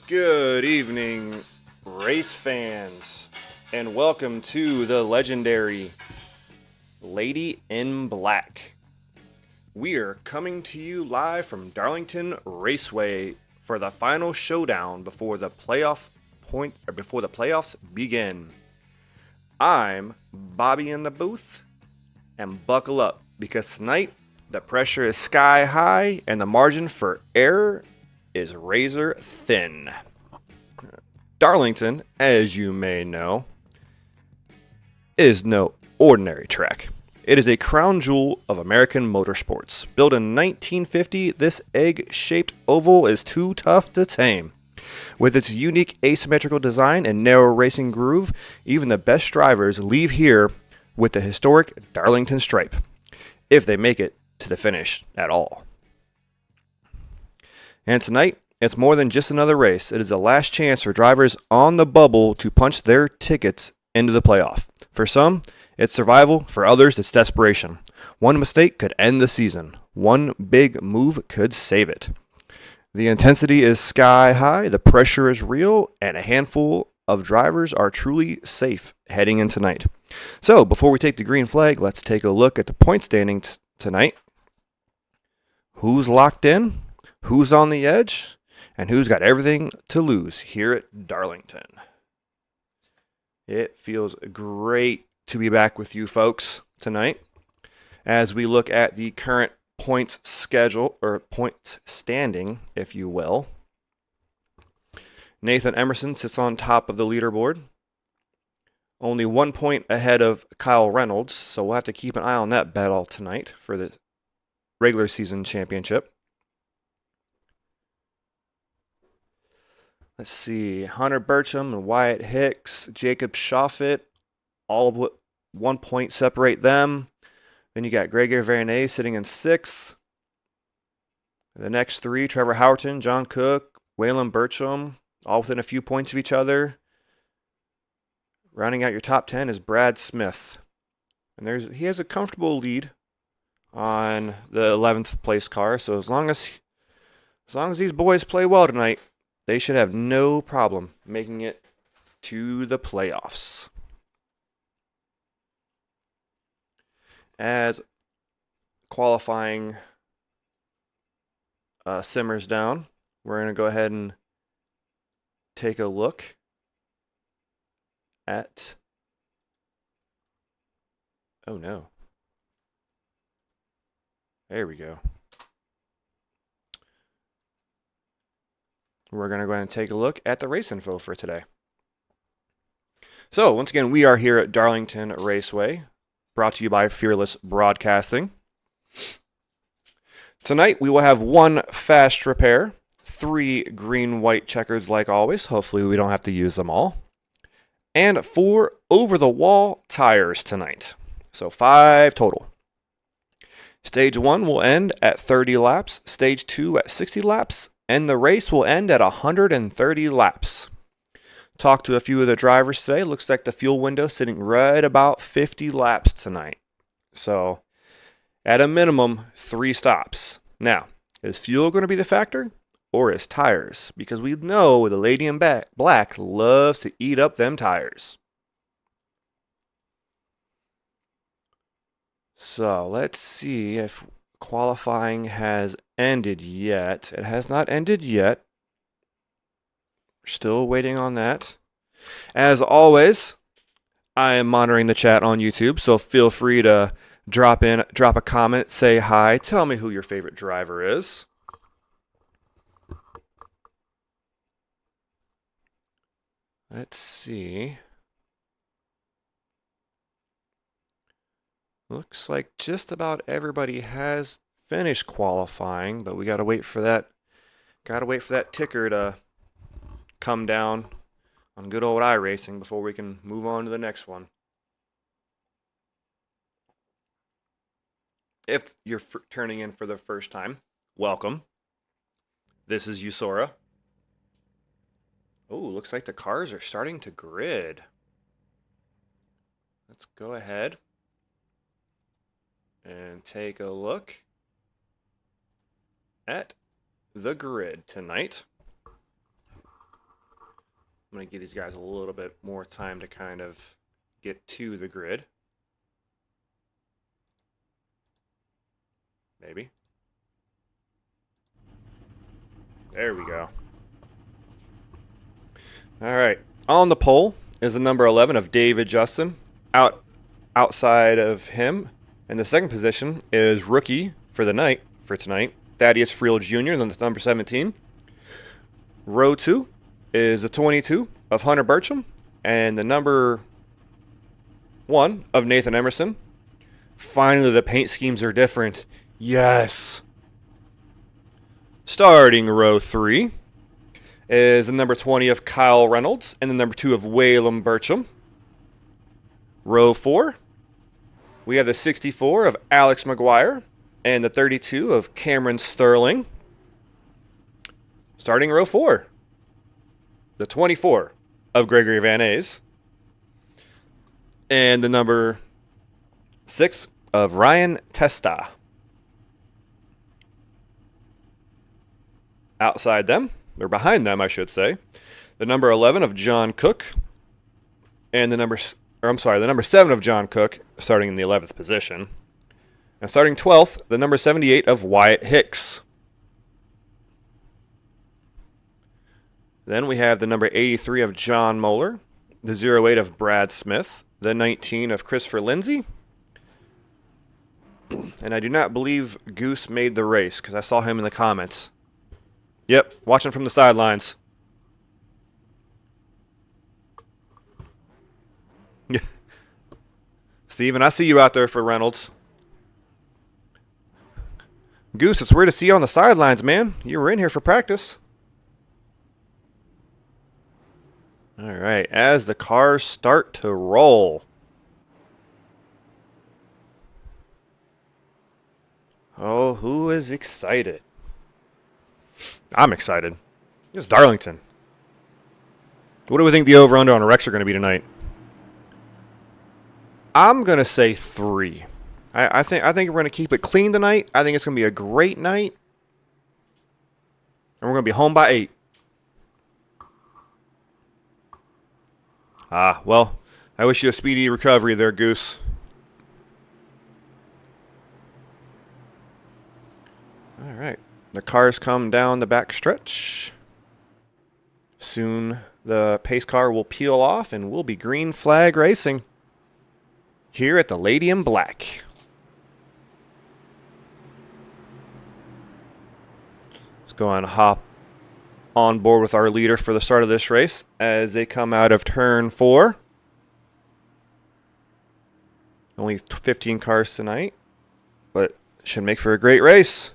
Good evening, race fans, and welcome to the legendary Lady in Black. We are coming to you live from Darlington Raceway for the final showdown before the playoffs begin. I'm Bobby in the booth, and buckle up because tonight the pressure is sky high and the margin for error is razor thin. Darlington, as you may know, is no ordinary track. It is a crown jewel of American motorsports. Built in 1950, this egg-shaped oval is too tough to tame. With its unique asymmetrical design and narrow racing groove, even the best drivers leave here with the historic Darlington stripe, if they make it to the finish at all. And tonight, it's more than just another race. It is the last chance for drivers on the bubble to punch their tickets into the playoff. For some, it's survival. For others, it's desperation. One mistake could end the season. One big move could save it. The intensity is sky high, the pressure is real, and a handful of drivers are truly safe heading in tonight. So, before we take the green flag, let's take a look at the point standing tonight. Who's locked in? Who's on the edge? And who's got everything to lose here at Darlington? It feels great to be back with you folks tonight as we look at the current points schedule, or points standing, if you will. Nathan Emerson sits on top of the leaderboard, only 1 point ahead of Kyle Reynolds, so we'll have to keep an eye on that battle tonight for the regular season championship. Let's see, Hunter Burcham and Wyatt Hicks, Jacob Shoffett, all of 1 point separate them. Then you got Gregor Veronese sitting in 6th. The next three, Trevor Howerton, John Cook, Waylon Burcham, all within a few points of each other. Rounding out your top 10 is Brad Smith. And he has a comfortable lead on the 11th place car. So as long as these boys play well tonight, they should have no problem making it to the playoffs. As qualifying simmers down, we're going to go ahead and take a look at... Oh no. There we go. We're going to go ahead and take a look at the race info for today. So, once again, we are here at Darlington Raceway, brought to you by Fearless Broadcasting. Tonight, we will have 1 fast repair, 3 green-white checkers like always. Hopefully, we don't have to use them all. And 4 over-the-wall tires tonight. So, 5 total. Stage 1 will end at 30 laps, Stage 2 at 60 laps, and the race will end at 130 laps. Talked to a few of the drivers today. Looks like the fuel window sitting right about 50 laps tonight. So, at a minimum, 3 stops. Now, is fuel going to be the factor, or is tires? Because we know the Lady in Black loves to eat up them tires. So, let's see if qualifying has ended yet. It has not ended yet. We're still waiting on that. As always, I am monitoring the chat on YouTube, so feel free to drop a comment, say hi, tell me who your favorite driver is. Let's see. Looks like just about everybody has finished qualifying, but we gotta wait for that. Gotta wait for that ticker to come down on good old iRacing before we can move on to the next one. If you're turning in for the first time, welcome. This is USORA. Oh, looks like the cars are starting to grid. Let's go ahead and take a look at the grid tonight. I'm going to give these guys a little bit more time to kind of get to the grid. Maybe. There we go. All right. On the pole is the number 11 of David Justin. Outside of him, in the second position, is rookie for tonight, Thaddeus Friel Jr., the number 17. Row 2 is the 22 of Hunter Burcham, and the number 1 of Nathan Emerson. Finally, the paint schemes are different. Yes. Starting row 3 is the number 20 of Kyle Reynolds and the number 2 of Waylon Burcham. Row 4, we have the 64 of Alex McGuire and the 32 of Cameron Sterling. Starting row 4, the 24 of Gregory Van Ays and the number 6 of Ryan Testa. Outside them, or behind them, I should say, the number 11 of John Cook and the number 7 of John Cook, starting in the 11th position. And starting 12th, the number 78 of Wyatt Hicks. Then we have the number 83 of John Moeller, the 08 of Brad Smith, the 19 of Christopher Lindsay. And I do not believe Goose made the race because I saw him in the comments. Yep, watching from the sidelines. Steven, I see you out there for Reynolds. Goose, it's weird to see you on the sidelines, man. You were in here for practice. All right, as the cars start to roll. Oh, who is excited? I'm excited. It's Darlington. What do we think the over-under on Rex are going to be tonight? I'm going to say 3. I think we're going to keep it clean tonight. I think it's going to be a great night. And we're going to be home by 8. Well, I wish you a speedy recovery there, Goose. All right. The cars come down the back stretch. Soon the pace car will peel off and we'll be green flag racing here at the Lady in Black. Let's go and hop on board with our leader for the start of this race as they come out of turn 4. Only 15 cars tonight, but should make for a great race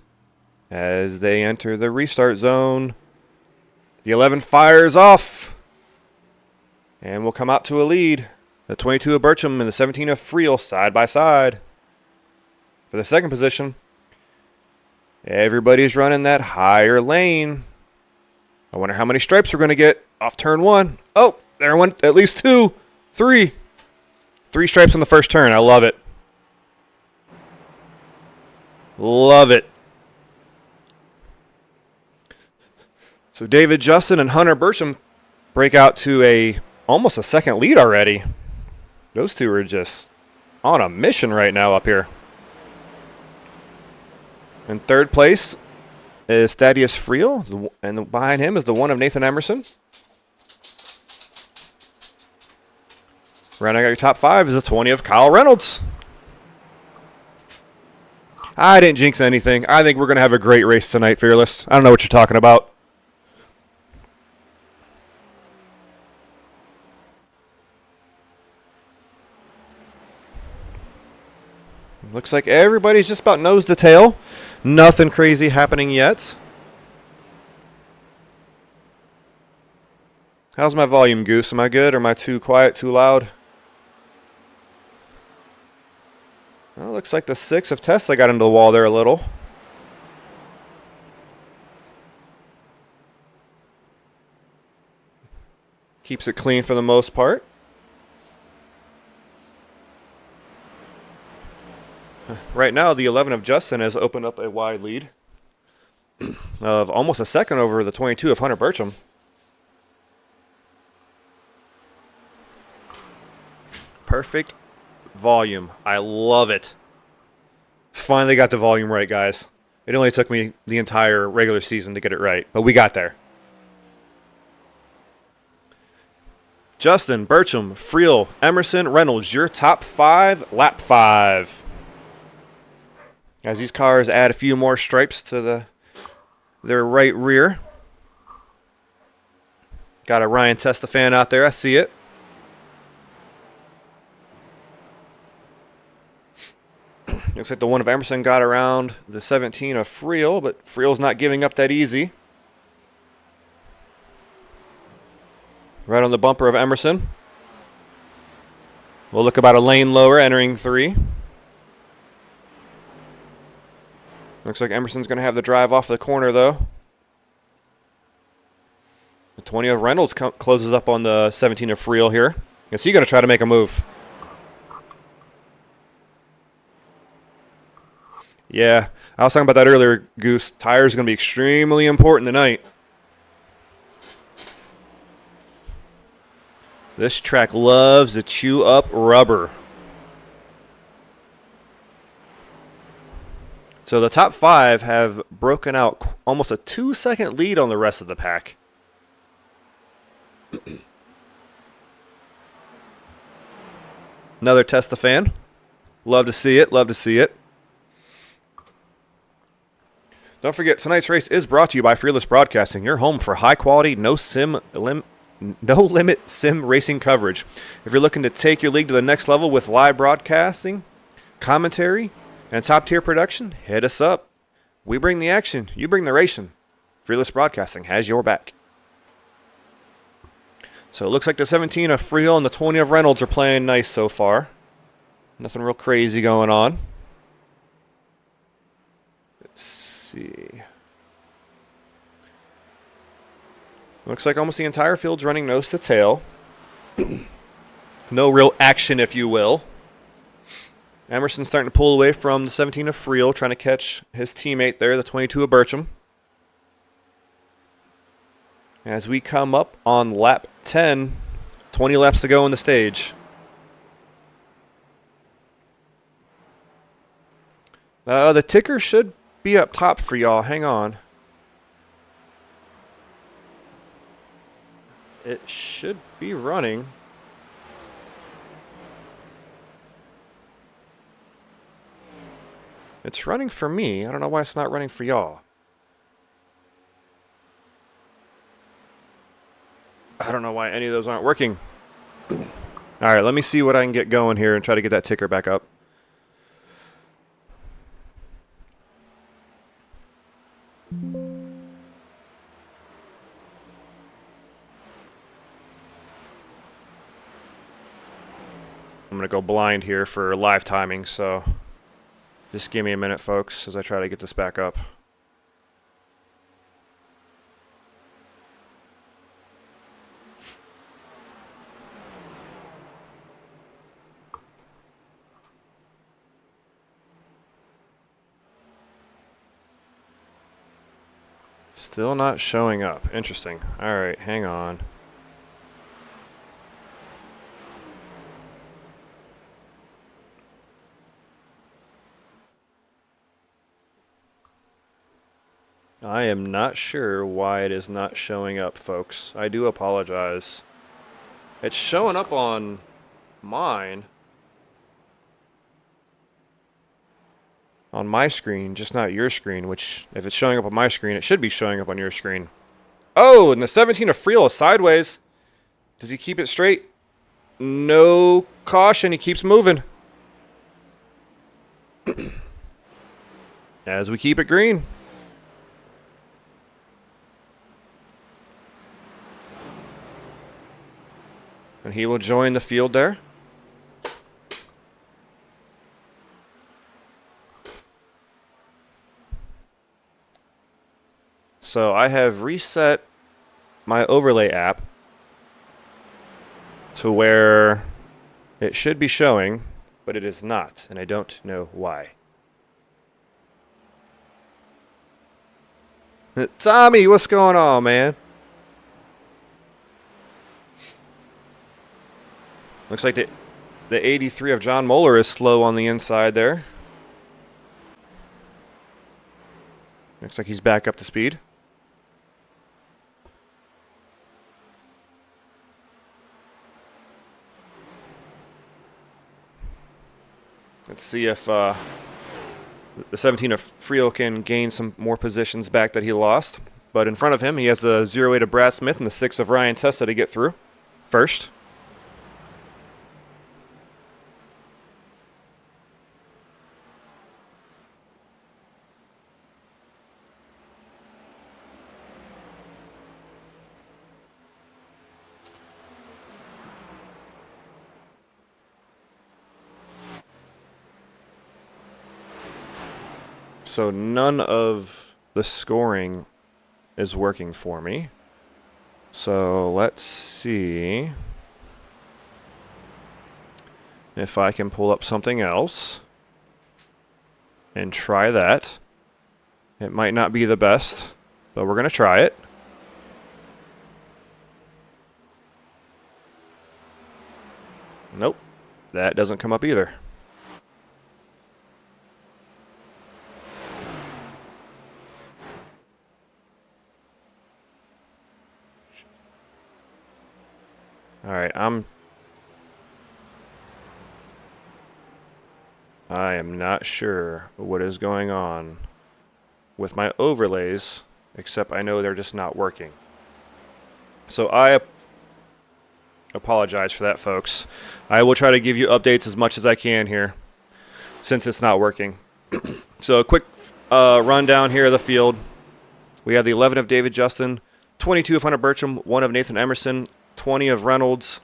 as they enter the restart zone. The 11 fires off and will come out to a lead. The 22 of Burcham and the 17 of Friel side by side. For the second position, everybody's running that higher lane. I wonder how many stripes we're going to get off turn 1. Oh, there went at least 2, 3. 3 stripes on the first turn. I love it. Love it. So David Justin and Hunter Burcham break out to almost a second lead already. Those two are just on a mission right now up here. In third place is Thaddeus Friel, and behind him is the 1 of Nathan Emerson. Rounding out your top 5 is the 20 of Kyle Reynolds. I didn't jinx anything. I think we're going to have a great race tonight, Fearless. I don't know what you're talking about. Looks like everybody's just about nose to tail. Nothing crazy happening yet. How's my volume, Goose? Am I good or am I too quiet, too loud? Well, looks like the 6 of Tesla got into the wall there a little. Keeps it clean for the most part. Right now, the 11 of Justin has opened up a wide lead of almost a second over the 22 of Hunter Burcham. perfect volume. I love it. Finally got the volume right, guys. It only took me the entire regular season to get it right, but we got there. Justin, Burcham, Friel, Emerson, Reynolds, your top 5, lap 5. As these cars add a few more stripes to their right rear. Got a Ryan Testafan out there. I see it. Looks like the one of Emerson got around the 17 of Friel, but Friel's not giving up that easy. Right on the bumper of Emerson. We'll look about a lane lower entering 3. Looks like Emerson's going to have the drive off the corner, though. The 20 of Reynolds closes up on the 17 of Friel here. Is he going to try to make a move? Yeah, I was talking about that earlier, Goose. Tires are going to be extremely important tonight. This track loves to chew up rubber. So the top 5 have broken out almost a 2-second lead on the rest of the pack. Another Testafan. Love to see it. Love to see it. Don't forget, tonight's race is brought to you by Fearless Broadcasting, your home for high-quality, no-limit sim racing coverage. If you're looking to take your league to the next level with live broadcasting, commentary, and top-tier production, hit us up. We bring the action. You bring the racing. Fearless Broadcasting has your back. So it looks like the 17 of Friel and the 20 of Reynolds are playing nice so far. Nothing real crazy going on. Let's see. Looks like almost the entire field's running nose to tail. No real action, if you will. Emerson's starting to pull away from the 17 of Friel, trying to catch his teammate there, the 22 of Burcham. As we come up on lap 10, 20 laps to go on the stage. The ticker should be up top for y'all. Hang on. It should be running. It's running for me. I don't know why it's not running for y'all. I don't know why any of those aren't working. All right, let me see what I can get going here and try to get that ticker back up. I'm going to go blind here for live timing, so just give me a minute, folks, as I try to get this back up. Still not showing up. Interesting. All right, hang on. I am not sure why it is not showing up, folks. I do apologize. It's showing up on mine. On my screen, just not your screen, which, if it's showing up on my screen, it should be showing up on your screen. Oh, and the 17 of Friel is sideways. Does he keep it straight? No caution. He keeps moving. As we keep it green. And he will join the field there. So I have reset my overlay app to where it should be showing, but it is not, and I don't know why. Tommy, what's going on, man? Looks like The 83 of John Moeller is slow on the inside there. Looks like he's back up to speed. Let's see if the 17 of Frio can gain some more positions back that he lost. But in front of him, he has the 08 of Brad Smith and the 6 of Ryan Testa to get through first. So none of the scoring is working for me. So let's see if I can pull up something else and try that. It might not be the best, but we're going to try it. Nope, that doesn't come up either. All right, I am not sure what is going on with my overlays, except I know they're just not working. So I apologize for that, folks. I will try to give you updates as much as I can here, since it's not working. So a quick rundown here of the field. We have the 11 of David Justin, 22 of Hunter Bertram, 1 of Nathan Emerson, 20 of Reynolds,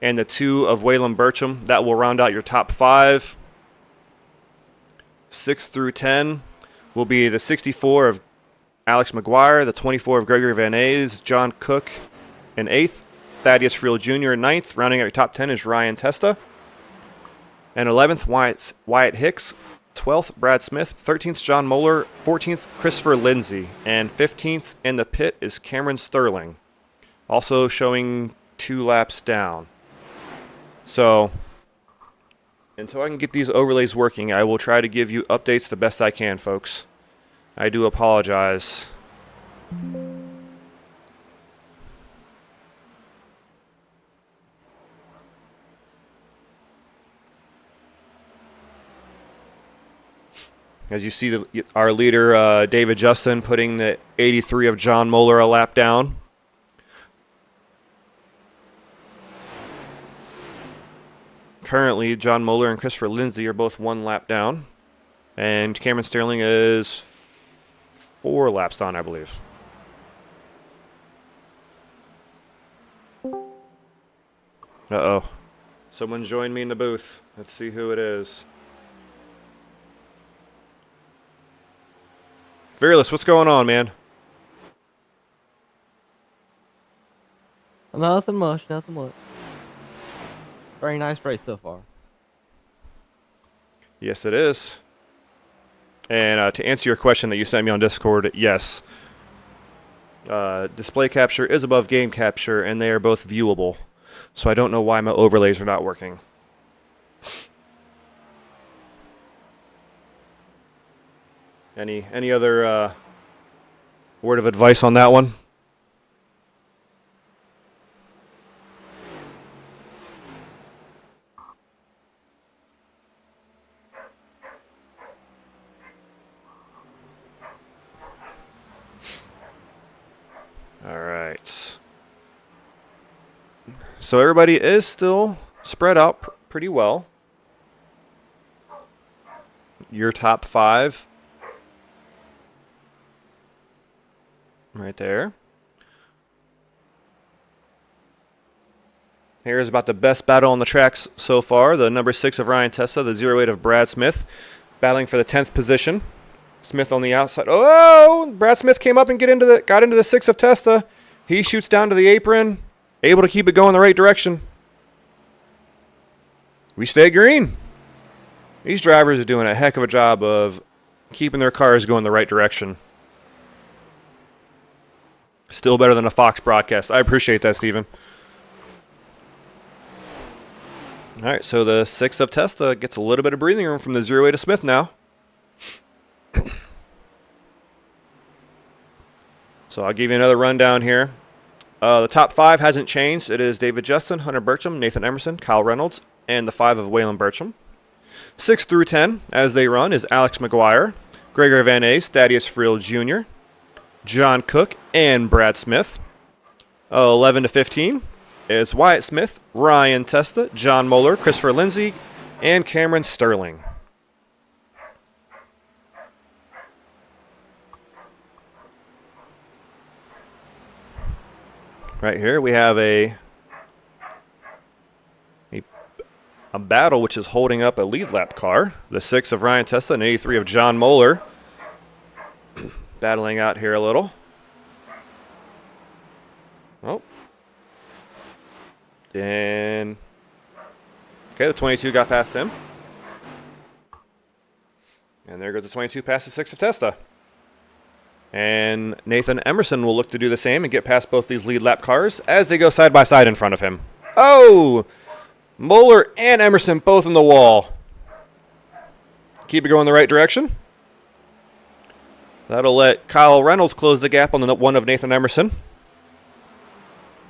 and the 2 of Waylon Bertram. That will round out your top 5. 6 through 10 will be the 64 of Alex McGuire, the 24 of Gregory Van Ays, John Cook in 8th, Thaddeus Friel Jr. in 9th. Rounding out your top 10 is Ryan Testa. And 11th, Wyatt Hicks. 12th, Brad Smith. 13th, John Moeller. 14th, Christopher Lindsay. And 15th in the pit is Cameron Sterling. Also showing 2 laps down. So until I can get these overlays working, I will try to give you updates the best I can, folks. I do apologize. As you see, our leader, David Justin, putting the 83 of John Moeller a lap down. Currently, John Moeller and Christopher Lindsay are both 1 lap down. And Cameron Sterling is 4 laps down, I believe. Uh-oh. Someone joined me in the booth. Let's see who it is. Fearless, what's going on, man? Nothing much, nothing much. Very nice race so far. Yes, it is. And to answer your question that you sent me on Discord, yes. Display capture is above game capture, and they are both viewable. So I don't know why my overlays are not working. Any other word of advice on that one? All right. So everybody is still spread out pretty well. Your top 5 right there. Here's about the best battle on the tracks so far. The number 6 of Ryan Testa, the 08 of Brad Smith, battling for the 10th position. Smith on the outside. Oh, Brad Smith came up and got into the 6 of Testa. He shoots down to the apron, able to keep it going the right direction. We stay green. These drivers are doing a heck of a job of keeping their cars going the right direction. Still better than a Fox broadcast. I appreciate that, Steven. All right, so the 6 of Testa gets a little bit of breathing room from the 0-8 of Smith now. So I'll give you another rundown here. The top 5 hasn't changed. It is David Justin, Hunter Burcham, Nathan Emerson, Kyle Reynolds, and the 5 of Waylon Burcham. 6 through 10, as they run, is Alex McGuire, Gregor Van Ace, Thaddeus Friel Jr., John Cook, and Brad Smith. 11 to 15 is Wyatt Smith, Ryan Testa, John Moeller, Christopher Lindsay, and Cameron Sterling. Right here we have a battle which is holding up a lead lap car. The 6 of Ryan Testa and 83 of John Moeller battling out here a little. Oh. And okay, the 22 got past him. And there goes the 22 past the 6 of Testa. And Nathan Emerson will look to do the same and get past both these lead lap cars as they go side by side in front of him. Oh! Moeller and Emerson both in the wall. Keep it going the right direction. That'll let Kyle Reynolds close the gap on the 1 of Nathan Emerson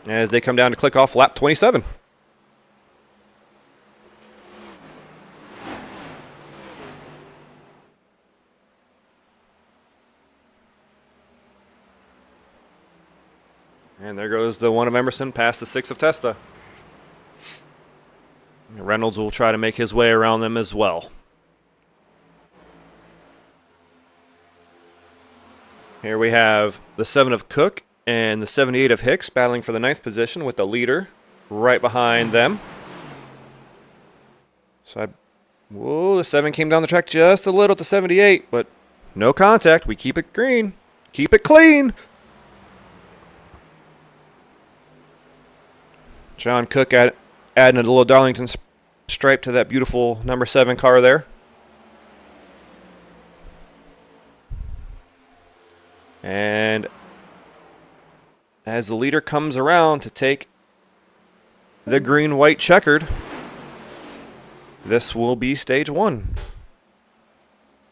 as they come down to click off lap 27. And there goes the 1 of Emerson past the 6 of Testa. Reynolds will try to make his way around them as well. Here we have the 7 of Cook and the 78 of Hicks battling for the 9th position with the leader right behind them. Whoa, the 7 came down the track just a little to 78, but no contact. We keep it green. Keep it clean. John Cook adding a little Darlington stripe to that beautiful number 7 car there. And as the leader comes around to take the green-white checkered, this will be stage 1.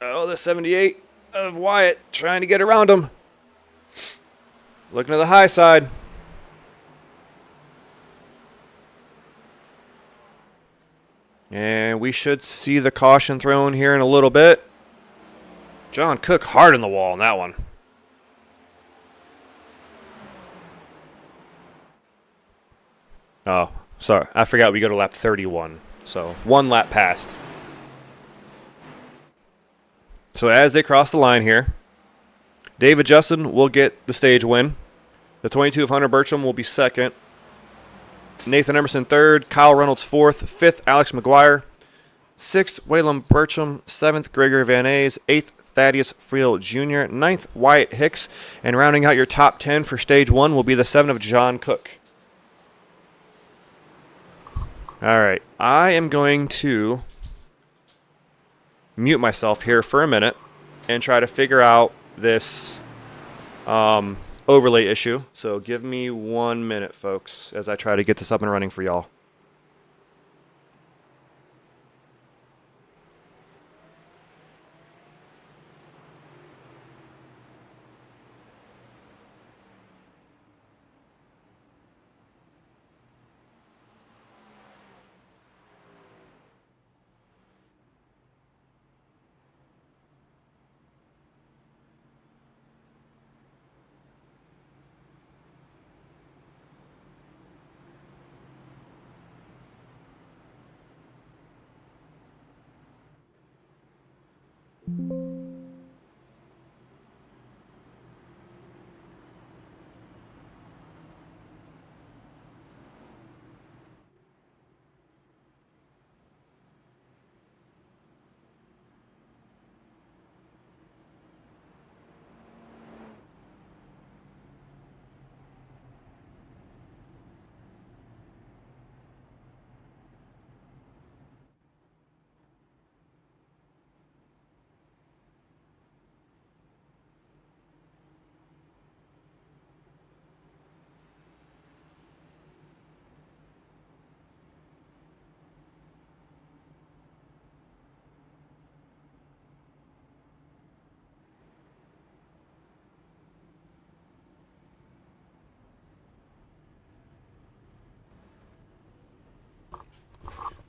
Oh, the 78 of Wyatt trying to get around him. Looking to the high side. And we should see the caution thrown here in a little bit. John Cook hard on the wall on that one. Oh, sorry. I forgot we go to lap 31. So 1 lap past. So as they cross the line here, David Justin will get the stage win. The 22 of Hunter Burcham will be 2nd. Nathan Emerson 3rd, Kyle Reynolds 4th, 5th Alex McGuire, 6th Waylon Burcham, 7th Gregor Van Ace, 8th Thaddeus Friel Jr., 9th Wyatt Hicks, and rounding out your top 10 for stage 1 will be the 7 of John Cook. All right, I am going to mute myself here for a minute and try to figure out this overlay issue. So give me 1 minute, folks, as I try to get this up and running for y'all.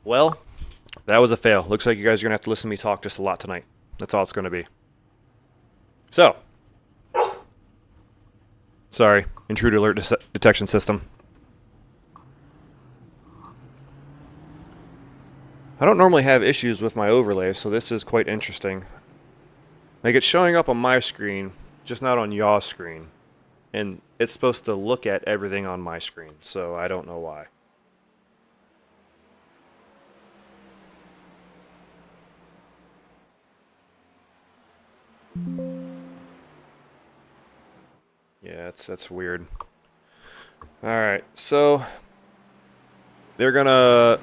Well, that was a fail. Looks like you guys are going to have to listen to me talk just a lot tonight. That's all it's going to be. So, sorry, intruder alert detection system. I don't normally have issues with my overlay, so this is quite interesting. Like, it's showing up on my screen, just not on y'all's screen. And it's supposed to look at everything on my screen, so I don't know why. Yeah, that's weird. Alright, so they're gonna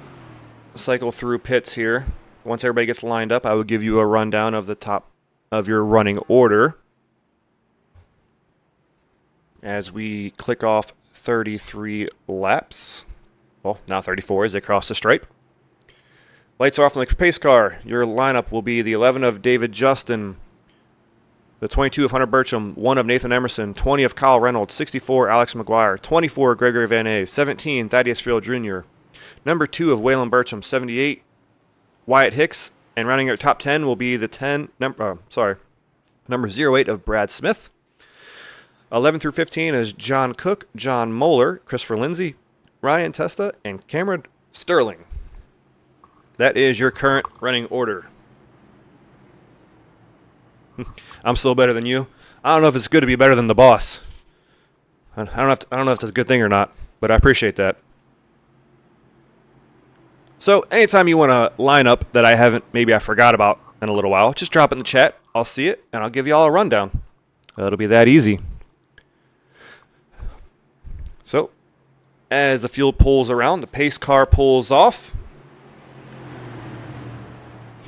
cycle through pits here. Once everybody gets lined up, I will give you a rundown of the top of your running order as we click off 33 laps. Well, now 34 as they cross the stripe. Lights are off on the pace car. Your lineup will be the 11 of David Justin, the 22 of Hunter Burcham, 1 of Nathan Emerson, 20 of Kyle Reynolds, 64 Alex McGuire, 24 Gregory Van A, 17 Thaddeus Field Jr., number 2 of Waylon Burcham, 78 Wyatt Hicks, and rounding your top 10 will be the number 08 of Brad Smith. 11 through 15 is John Cook, John Moeller, Christopher Lindsay, Ryan Testa, and Cameron Sterling. That is your current running order. I'm still better than you. I don't know if it's good to be better than the boss. I don't know if that's a good thing or not, but I appreciate that. So anytime you want to line up that maybe I forgot about in a little while, just drop it in the chat. I'll see it, and I'll give you all a rundown. It'll be that easy. So, as the field pulls around, the pace car pulls off.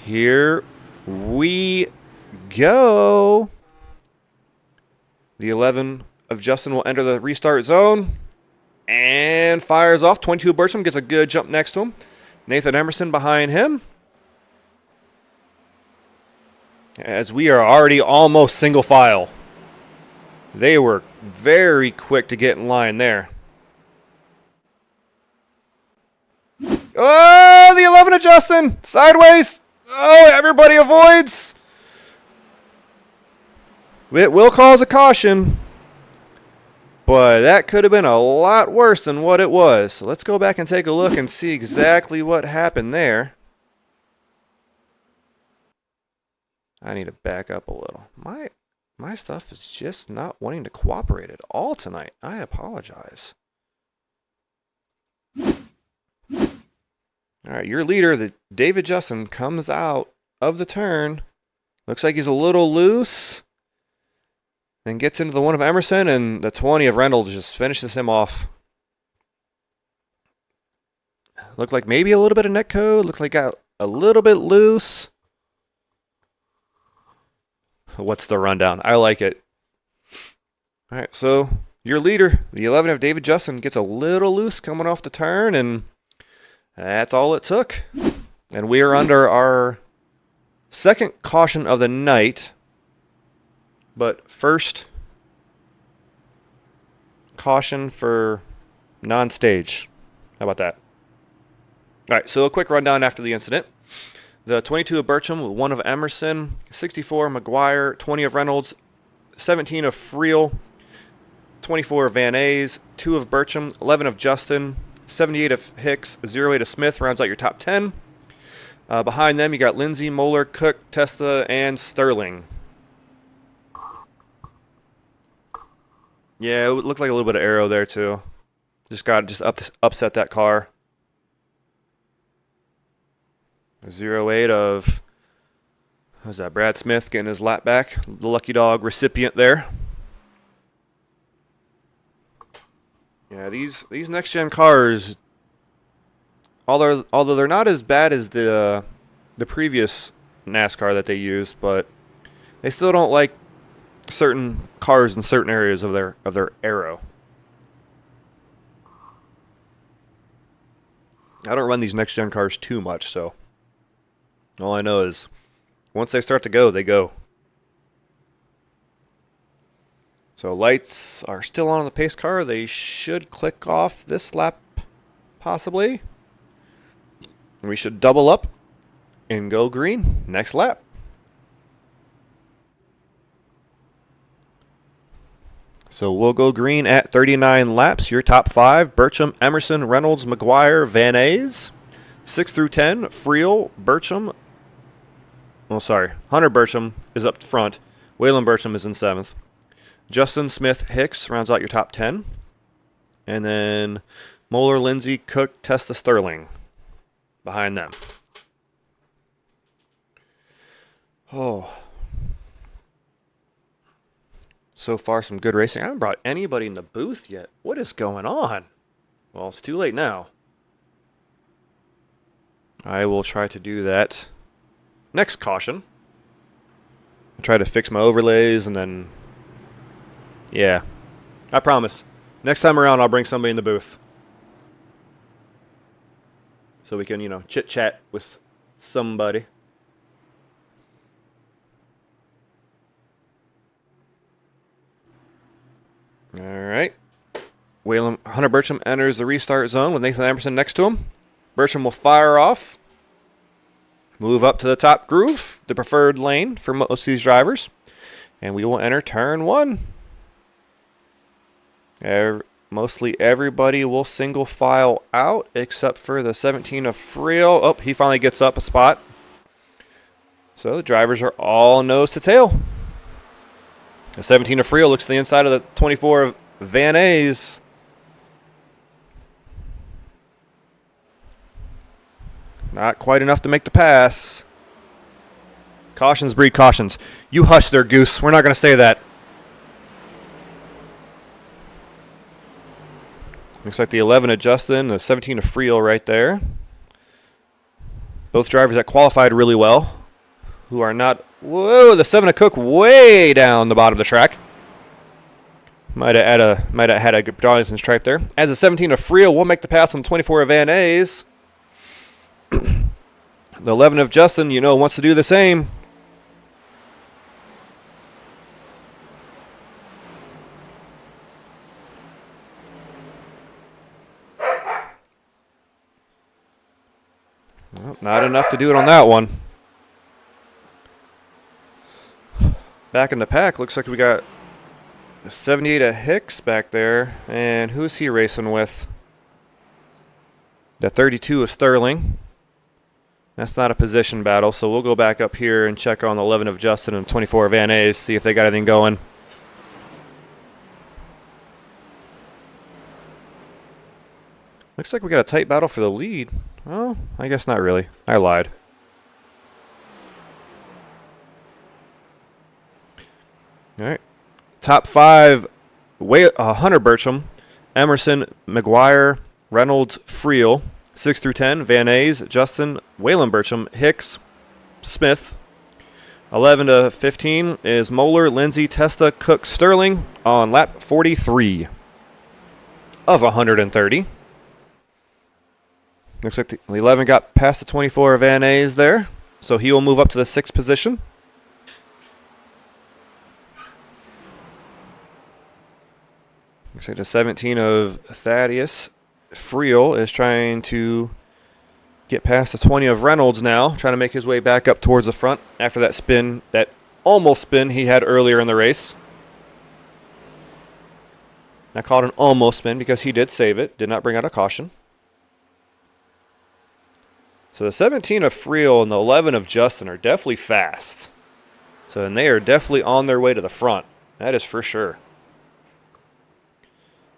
Here we go. The 11 of Justin will enter the restart zone and fires off. 22 of Burcham gets a good jump next to him. Nathan Emerson behind him. As we are already almost single file. They were very quick to get in line there. Oh, the 11 of Justin! Sideways! Oh, everybody avoids! It will cause a caution. But that could have been a lot worse than what it was. So let's go back and take a look and see exactly what happened there. I need to back up a little. My stuff is just not wanting to cooperate at all tonight. I apologize. All right, your leader, David Justin, comes out of the turn. Looks like he's a little loose. Then gets into the 1 of Emerson, and the 20 of Reynolds just finishes him off. Looked like maybe a little bit of netcode. Looked like got a little bit loose. What's the rundown? I like it. All right, so your leader, the 11 of David Justin, gets a little loose coming off the turn, and that's all it took. And we are under our second caution of the night. But first, caution for non-stage. How about that? All right, so a quick rundown after the incident. The 22 of Burcham, 1 of Emerson, 64 McGuire, 20 of Reynolds, 17 of Friel, 24 of Van A's, 2 of Burcham, 11 of Justin, 78 of Hicks, 08 of Smith rounds out your top 10. Behind them, you got Lindsay, Moeller, Cook, Testa, and Sterling. Yeah, it looked like a little bit of arrow there too. Just upset that car. 08 of, what was that, Brad Smith getting his lap back. The lucky dog recipient there. Yeah, these next gen cars, although they're not as bad as the previous NASCAR that they used, but they still don't like certain cars in certain areas of their aero. I don't run these next gen cars too much, so all I know is once they start to go, they go. So lights are still on the pace car. They should click off this lap, possibly. We should double up and go green next lap. So we'll go green at 39 laps. Your top 5, Burcham, Emerson, Reynolds, McGuire, Van Ays. 6 through 10, Friel, Burcham. Oh, sorry. Hunter Burcham is up front. Waylon Burcham is in 7th. Justin, Smith, Hicks rounds out your top 10. And then Moeller, Lindsay, Cook, Testa, Sterling behind them. Oh. So far, some good racing. I haven't brought anybody in the booth yet. What is going on? Well, it's too late now. I will try to do that next caution. I'll try to fix my overlays and then... Yeah. I promise. Next time around, I'll bring somebody in the booth. So we can, chit-chat with somebody. All right. Hunter Burcham enters the restart zone with Nathan Emerson next to him. Burcham will fire off. Move up to the top groove, the preferred lane for most of these drivers. And we will enter turn 1. Mostly everybody will single file out except for the 17 of Friel. Oh, he finally gets up a spot. So the drivers are all nose to tail. The 17 of Friel looks to the inside of the 24 of Van Ays. Not quite enough to make the pass. Cautions breed cautions. You hush there, Goose. We're not going to say that. Looks like the 11 of Justin, the 17 of Friel right there. Both drivers that qualified really well. Who are not... Whoa, the 7 of Cook way down the bottom of the track. Might have had a good Darlington stripe there. As the 17 of Friel will make the pass on the 24 of Van Ays. The 11 of Justin, wants to do the same. Well, not enough to do it on that one. Back in the pack, looks like we got 78 of Hicks back there. And who's he racing with? The 32 of Sterling. That's not a position battle, so we'll go back up here and check on the 11 of Justin and 24 of Van Ays, see if they got anything going. Looks like we got a tight battle for the lead. Well, I guess not really. I lied. All right. Top 5, Hunter Burcham, Emerson, McGuire, Reynolds, Friel. 6 through 10, Van Ays, Justin, Waylon Burcham, Hicks, Smith. 11 to 15 is Moeller, Lindsay, Testa, Cook, Sterling on lap 43 of 130. Looks like the 11 got past the 24 of Van Ays there, so he will move up to the 6th position. Looks like the 17 of Thaddeus Friel is trying to get past the 20 of Reynolds now, trying to make his way back up towards the front after that spin, that almost spin he had earlier in the race. I called an almost spin because he did save it, did not bring out a caution. So the 17 of Friel and the 11 of Justin are definitely fast. So and they are definitely on their way to the front. That is for sure.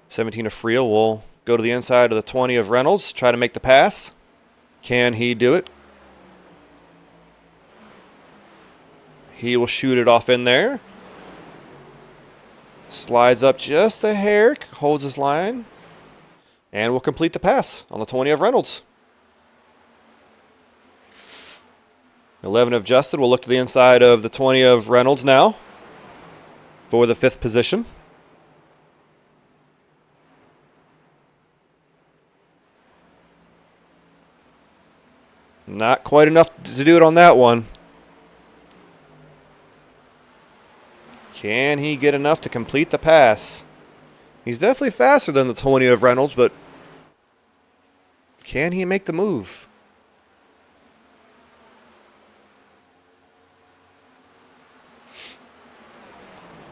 17 of Friel will go to the inside of the 20 of Reynolds, try to make the pass. Can he do it? He will shoot it off in there. Slides up just a hair, holds his line, and will complete the pass on the 20 of Reynolds. 11 of Justin will look to the inside of the 20 of Reynolds now for the 5th position. Not quite enough to do it on that one. Can he get enough to complete the pass? He's definitely faster than the 20 of Reynolds, but can he make the move?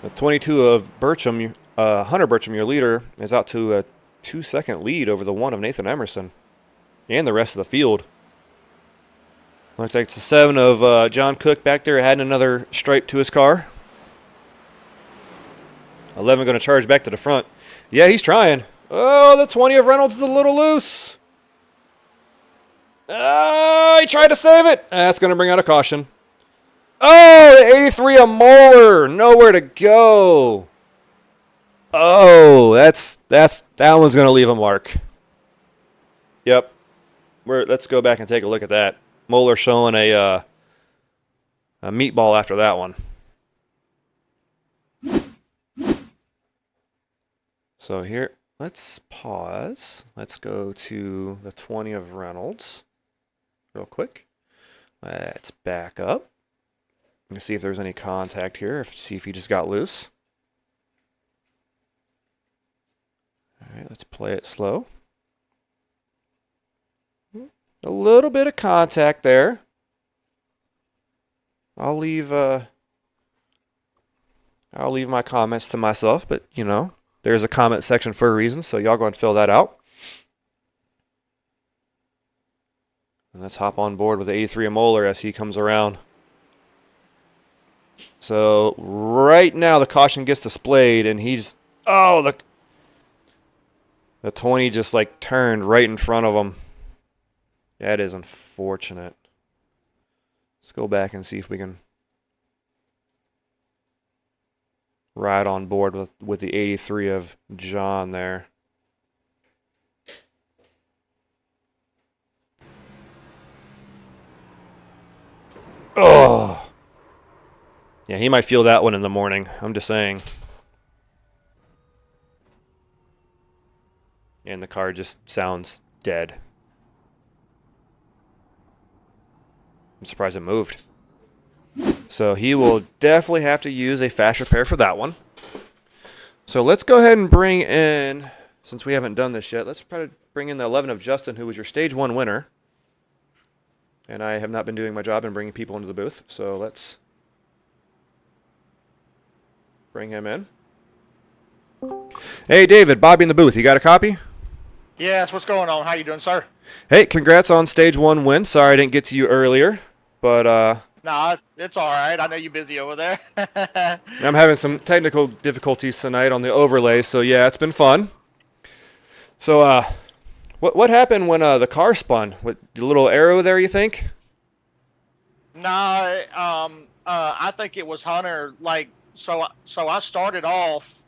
The 22 of Bircham, Hunter Bircham, your leader, is out to a 2-second lead over the 1 of Nathan Emerson and the rest of the field. Looks like it's the 7 of John Cook back there adding another stripe to his car. 11 going to charge back to the front. Yeah, he's trying. Oh, the 20 of Reynolds is a little loose. He tried to save it. That's going to bring out a caution. Oh, the 83 of Moeller. Nowhere to go. Oh, that one's going to leave a mark. Yep. Let's go back and take a look at that. Moeller showing a meatball after that one. So here, let's pause. Let's go to the 20 of Reynolds real quick. Let's back up and see if there's any contact here, see if he just got loose. All right, let's play it slow. A little bit of contact there. I'll leave my comments to myself, but you know, there's a comment section for a reason, so y'all go and fill that out. And let's hop on board with the 83 of Moeller as he comes around. So right now the caution gets displayed, and he's the 20 just like turned right in front of him. That is unfortunate. Let's go back and see if we can ride on board with the 83 of John there. Oh. Yeah, he might feel that one in the morning. I'm just saying. And the car just sounds dead. I'm surprised it moved. So he will definitely have to use a fast repair for that one. So let's go ahead and bring in, since we haven't done this yet, let's try to bring in the 11 of Justin, who was your stage 1 winner. And I have not been doing my job in bringing people into the booth. So let's bring him in. Hey, David, Bobby in the booth. You got a copy? Yes, what's going on? How you doing, sir? Hey, congrats on stage 1 win. Sorry I didn't get to you earlier, but Nah, it's all right. I know you're busy over there. I'm having some technical difficulties tonight on the overlay, so yeah, it's been fun. So, what happened when the car spun? With the little arrow there, you think? Nah, I think it was Hunter. Like, so I started off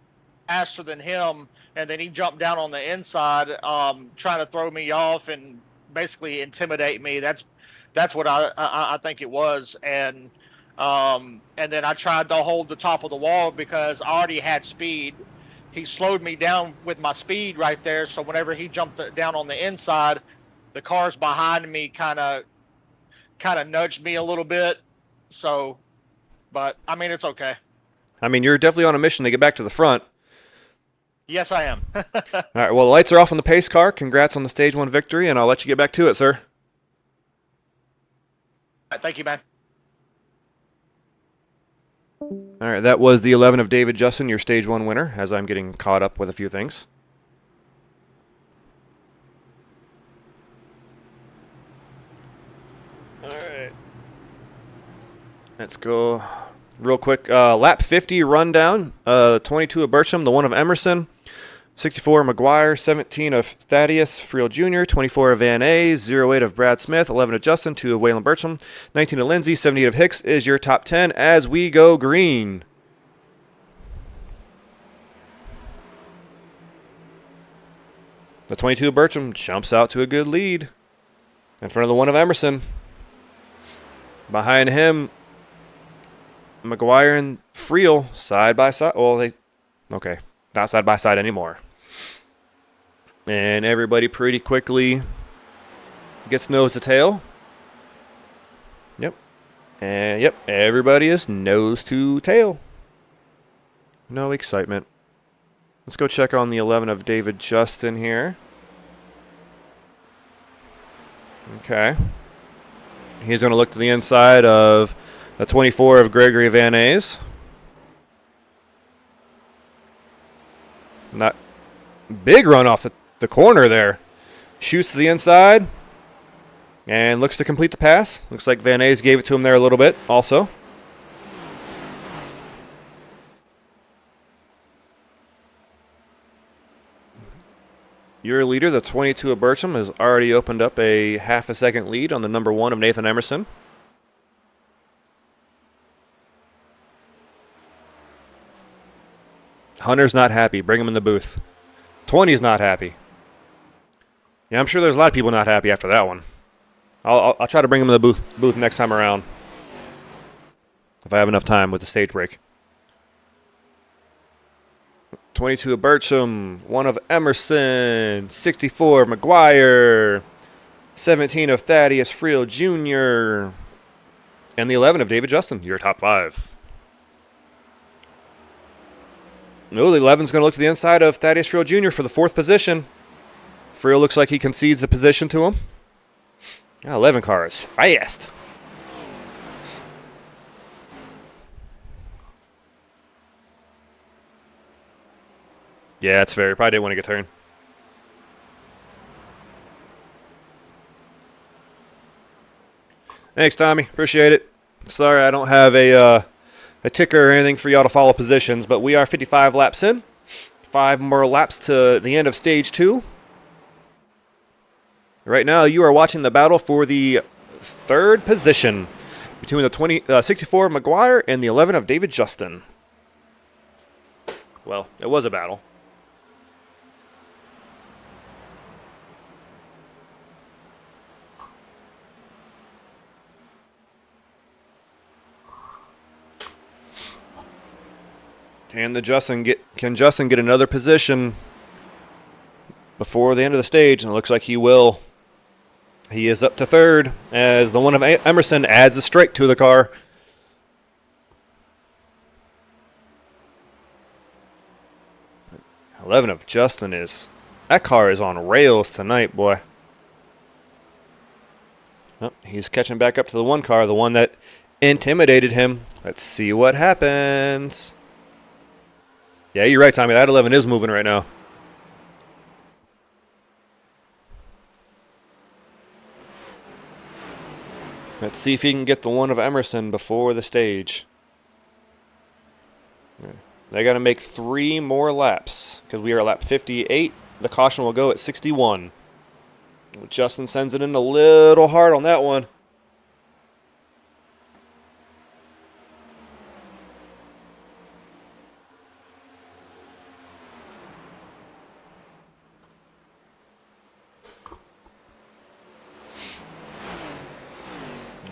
faster than him, and then he jumped down on the inside, trying to throw me off and basically intimidate me. That's what I think it was, and then I tried to hold the top of the wall because I already had speed. He slowed me down with my speed right there, so whenever he jumped down on the inside, the cars behind me kind of nudged me a little bit. So, but I mean, it's okay. I mean, you're definitely on a mission to get back to the front. Yes, I am. All right, well, the lights are off on the pace car. Congrats on the stage 1 victory, and I'll let you get back to it, sir. Thank you, man. All right, that was the 11 of David Justin, your stage 1 winner, as I'm getting caught up with a few things. All right. Let's go real quick. Lap 50 rundown. 22 of Bircham, the 1 of Emerson. 64 of McGuire, 17 of Thaddeus Friel Jr., 24 of Van A, 08 of Brad Smith, 11 of Justin, 2 of Waylon Bircham, 19 of Lindsay, 78 of Hicks is your top 10 as we go green. The 22 of Bircham jumps out to a good lead in front of the 1 of Emerson. Behind him, McGuire and Friel side by side. Well, not side by side anymore. And everybody pretty quickly gets nose to tail. Yep. And yep, everybody is nose to tail. No excitement. Let's go check on the 11 of David Justin here. Okay. He's going to look to the inside of the 24 of Gregory Van Ays. Not big run off the corner there. Shoots to the inside and looks to complete the pass. Looks like Van Ays gave it to him there a little bit also. Your leader, the 22 of Bircham, has already opened up a half a second lead on the number 1 of Nathan Emerson. Hunter's not happy. Bring him in the booth. 20's not happy. Yeah, I'm sure there's a lot of people not happy after that one. I'll try to bring him in the booth next time around, if I have enough time with the stage break. 22 of Bircham, 1 of Emerson, 64 of McGuire, 17 of Thaddeus Friel Jr., and the 11 of David Justin, your top 5. Oh, the 11's going to look to the inside of Thaddeus Friel Jr. for the 4th position. Friel looks like he concedes the position to him. That 11 car is fast. Yeah, that's fair. Probably didn't want to get turned. Thanks, Tommy. Appreciate it. Sorry I don't have a ticker or anything for y'all to follow positions, but we are 55 laps in. 5 more laps to the end of stage 2. Right now, you are watching the battle for the 3rd position between the 64 of McGuire and the 11 of David Justin. Well, it was a battle. Can Justin get another position before the end of the stage? And it looks like he will. He is up to 3rd as the 1 of Emerson adds a strike to the car. The 11 of Justin that car is on rails tonight, boy. Oh, he's catching back up to the 1 car, the one that intimidated him. Let's see what happens. Yeah, you're right, Tommy. That 11 is moving right now. Let's see if he can get the 1 of Emerson before the stage. They got to make 3 more laps because we are at lap 58. The caution will go at 61. Justin sends it in a little hard on that one.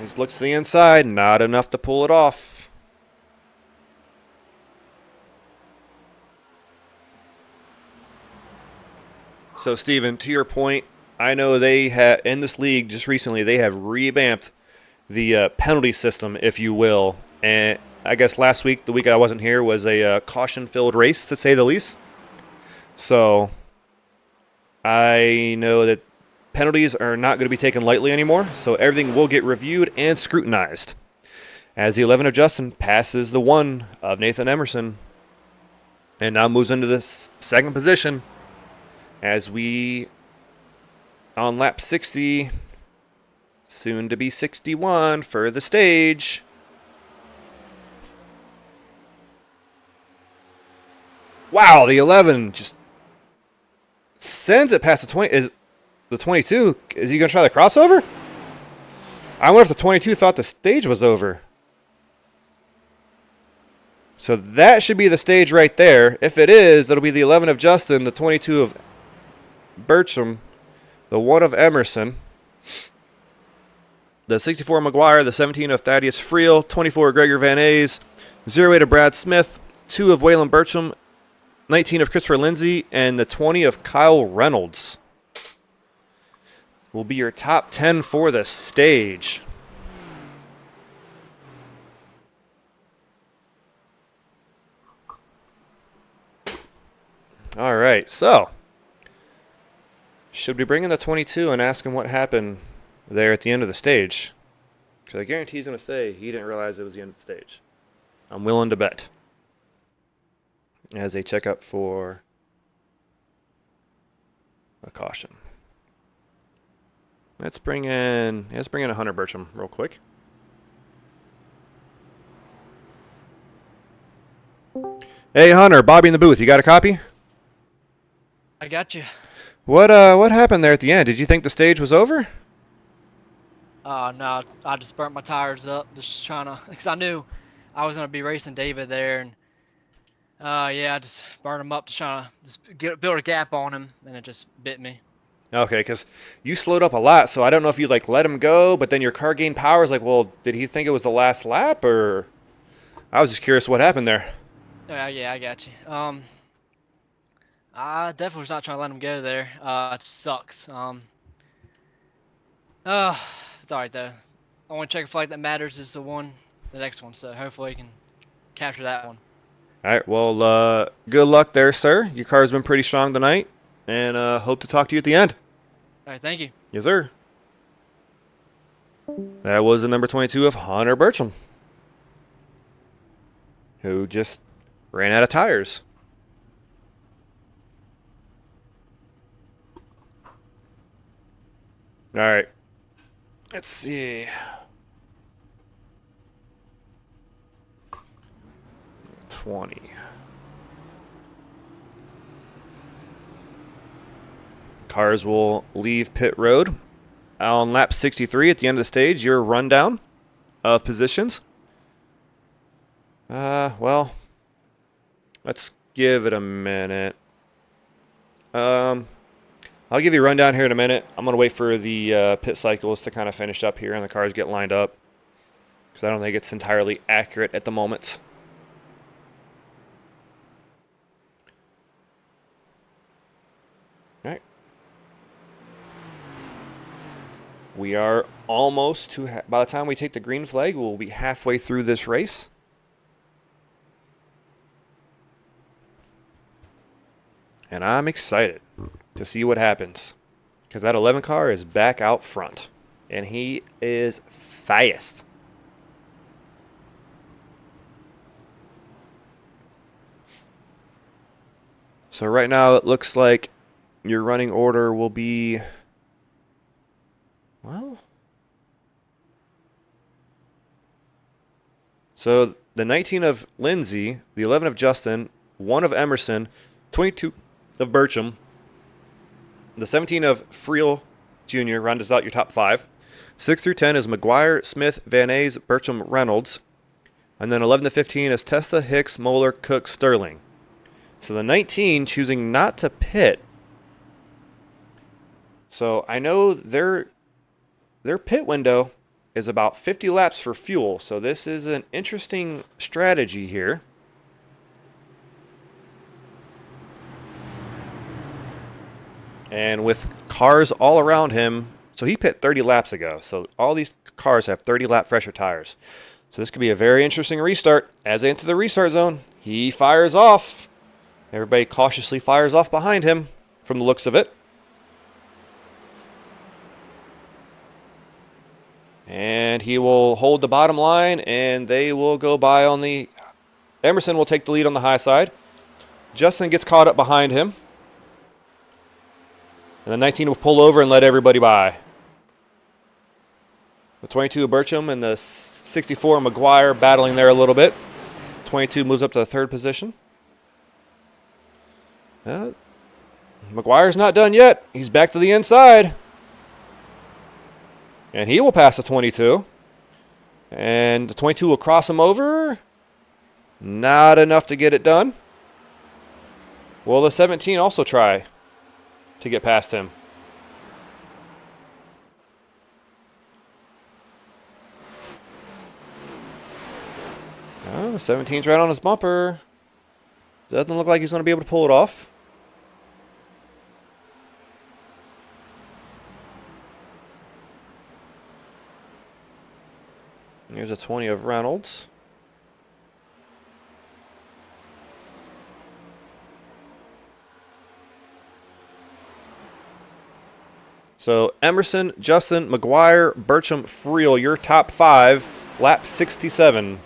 He looks to the inside, not enough to pull it off. So, Steven, to your point, I know they have, in this league just recently, they have revamped the penalty system, if you will. And I guess last week, the week I wasn't here, was a caution-filled race, to say the least. So, I know that penalties are not going to be taken lightly anymore, so everything will get reviewed and scrutinized. As the 11 of Justin passes the 1 of Nathan Emerson and now moves into the 2nd position as we, on lap 60, soon to be 61 for the stage. Wow, the 11 just sends it past the 20. The 22, is he going to try the crossover? I wonder if the 22 thought the stage was over. So that should be the stage right there. If it is, it'll be the 11 of Justin, the 22 of Bircham, the 1 of Emerson, the 64 of McGuire, the 17 of Thaddeus Friel, 24 of Gregor Van Ays, 08 of Brad Smith, 2 of Waylon Bircham, 19 of Christopher Lindsay, and the 20 of Kyle Reynolds will be your top 10 for the stage. All right, so should we bring in the 22 and ask him what happened there at the end of the stage? Because I guarantee he's going to say he didn't realize it was the end of the stage. I'm willing to bet. As they check up for a caution. Let's bring in a Hunter Bertram real quick. Hey Hunter, Bobby in the booth. You got a copy? I got you. What happened there at the end? Did you think the stage was over? No, I just burnt my tires up, just trying to, because I knew I was gonna be racing David there, and yeah, I just burned him up to try to just build a gap on him, and it just bit me. Okay, because you slowed up a lot, so I don't know if you like let him go, but then your car gained power. Is like, well, did he think it was the last lap, or? I was just curious what happened there. Yeah, I got you. I definitely was not trying to let him go there. It sucks. It's alright though. Only checker flag that matters is the next one. So hopefully we can capture that one. All right, well, good luck there, sir. Your car's been pretty strong tonight, and hope to talk to you at the end. All right, thank you. Yes, sir. That was the number 22 of Hunter Bertram, who just ran out of tires. All right. Let's see. $20. Cars will leave pit road on lap 63 at the end of the stage. Your rundown of positions. Well, let's give it a minute. I'll give you a rundown here in a minute. I'm going to wait for the pit cycles to kind of finish up here and the cars get lined up, because I don't think it's entirely accurate at the moment. All right. We are almost to, by the time we take the green flag, we'll be halfway through this race. And I'm excited to see what happens, because that 11 car is back out front, and he is fast. So right now it looks like your running order will be, well, so the 19 of Lindsay, the 11 of Justin, 1 of Emerson, 22 of Bertram, the 17 of Friel Jr. rounds out your top 5. 6 through 10 is McGuire, Smith, Van Ays, Bertram, Reynolds. And then 11 to 15 is Testa, Hicks, Moeller, Cook, Sterling. So the 19 choosing not to pit. So I know their pit window is about 50 laps for fuel. So this is an interesting strategy here. And with cars all around him, so he pit 30 laps ago. So all these cars have 30 lap fresher tires. So this could be a very interesting restart. As they enter the restart zone, he fires off. Everybody cautiously fires off behind him from the looks of it. And he will hold the bottom line, and they will go by on the... Emerson will take the lead on the high side. Justin gets caught up behind him. And the 19 will pull over and let everybody by. The 22 of Bertram and the 64 McGuire battling there a little bit. 22 moves up to the 3rd position. McGuire's not done yet. He's back to the inside. And he will pass the 22. And the 22 will cross him over. Not enough to get it done. Will the 17 also try to get past him? Oh, the 17's right on his bumper. Doesn't look like he's going to be able to pull it off. Here's a 20 of Reynolds. So Emerson, Justin, McGuire, Bertram, Friel, your top 5, lap 67.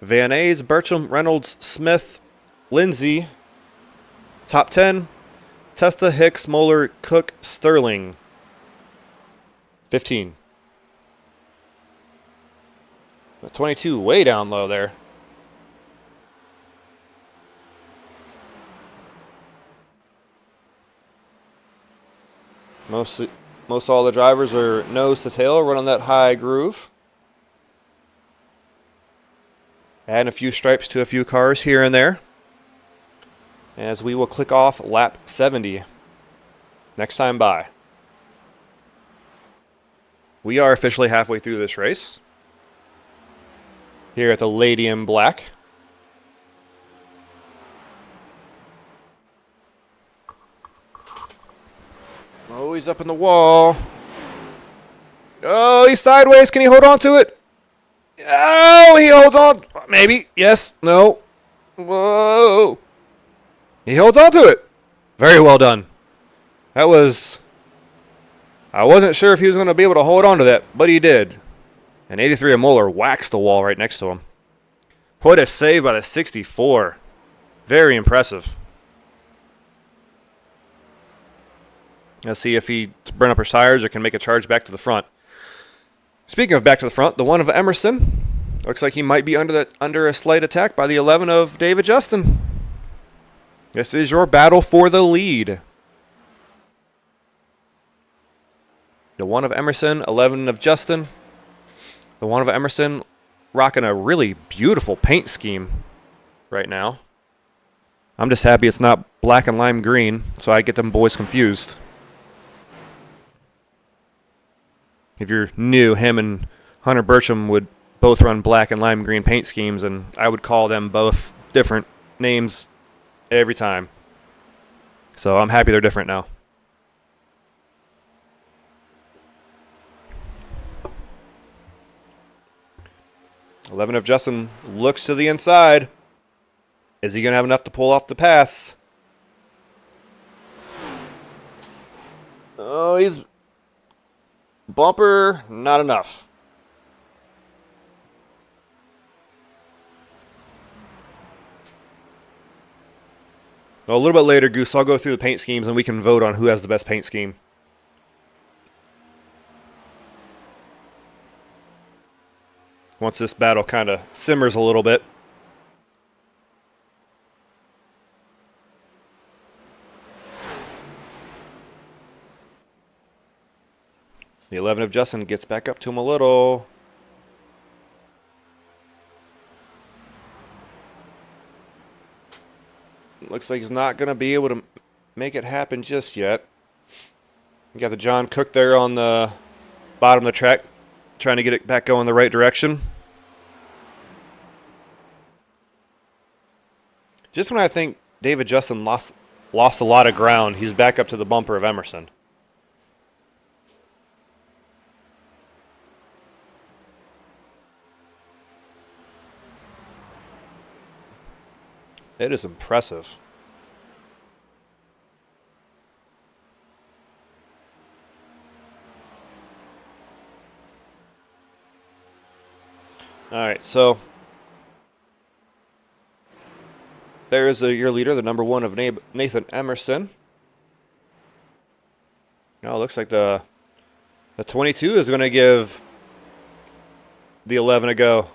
Van Ays, Bertram, Reynolds, Smith, Lindsay, Top 10, Testa, Hicks, Moeller, Cook, Sterling. 15. The 22 way down low there. Most all the drivers are nose to tail, running that high groove. Adding a few stripes to a few cars here and there. As we will click off lap 70 next time by. We are officially halfway through this race. Here at the Lady in Black. Oh, he's up in the wall. Oh, he's sideways. Can he hold on to it? Oh, he holds on. Maybe. Yes. No. Whoa. He holds on to it. Very well done. That was... I wasn't sure if he was going to be able to hold on to that, but he did. And 83 of Moeller waxed the wall right next to him. What a save by the 64. Very impressive. Let's see if he burn up his tires or can make a charge back to the front. Speaking of back to the front, the 1 of Emerson. Looks like he might be under a slight attack by the 11 of David Justin. This is your battle for the lead. The 1 of Emerson, 11 of Justin. The 1 of Emerson rocking a really beautiful paint scheme right now. I'm just happy it's not black and lime green, so I get them boys confused. If you're new, him and Hunter Burcham would both run black and lime green paint schemes, and I would call them both different names every time. So I'm happy they're different now. Eleven of Justin looks to the inside. Is he going to have enough to pull off the pass? Oh, he's... Bumper, not enough. Well, a little bit later, Goose, I'll go through the paint schemes and we can vote on who has the best paint scheme. Once this battle kind of simmers a little bit. The 11 of Justin gets back up to him a little. Looks like he's not going to be able to make it happen just yet. You got the John Cook there on the bottom of the track, trying to get it back going the right direction. Just when I think David Justin lost a lot of ground, he's back up to the bumper of Emerson. It is impressive. All right, so there is your leader, the number 1 of Nathan Emerson. Now it looks like the 22 is going to give the 11 a go.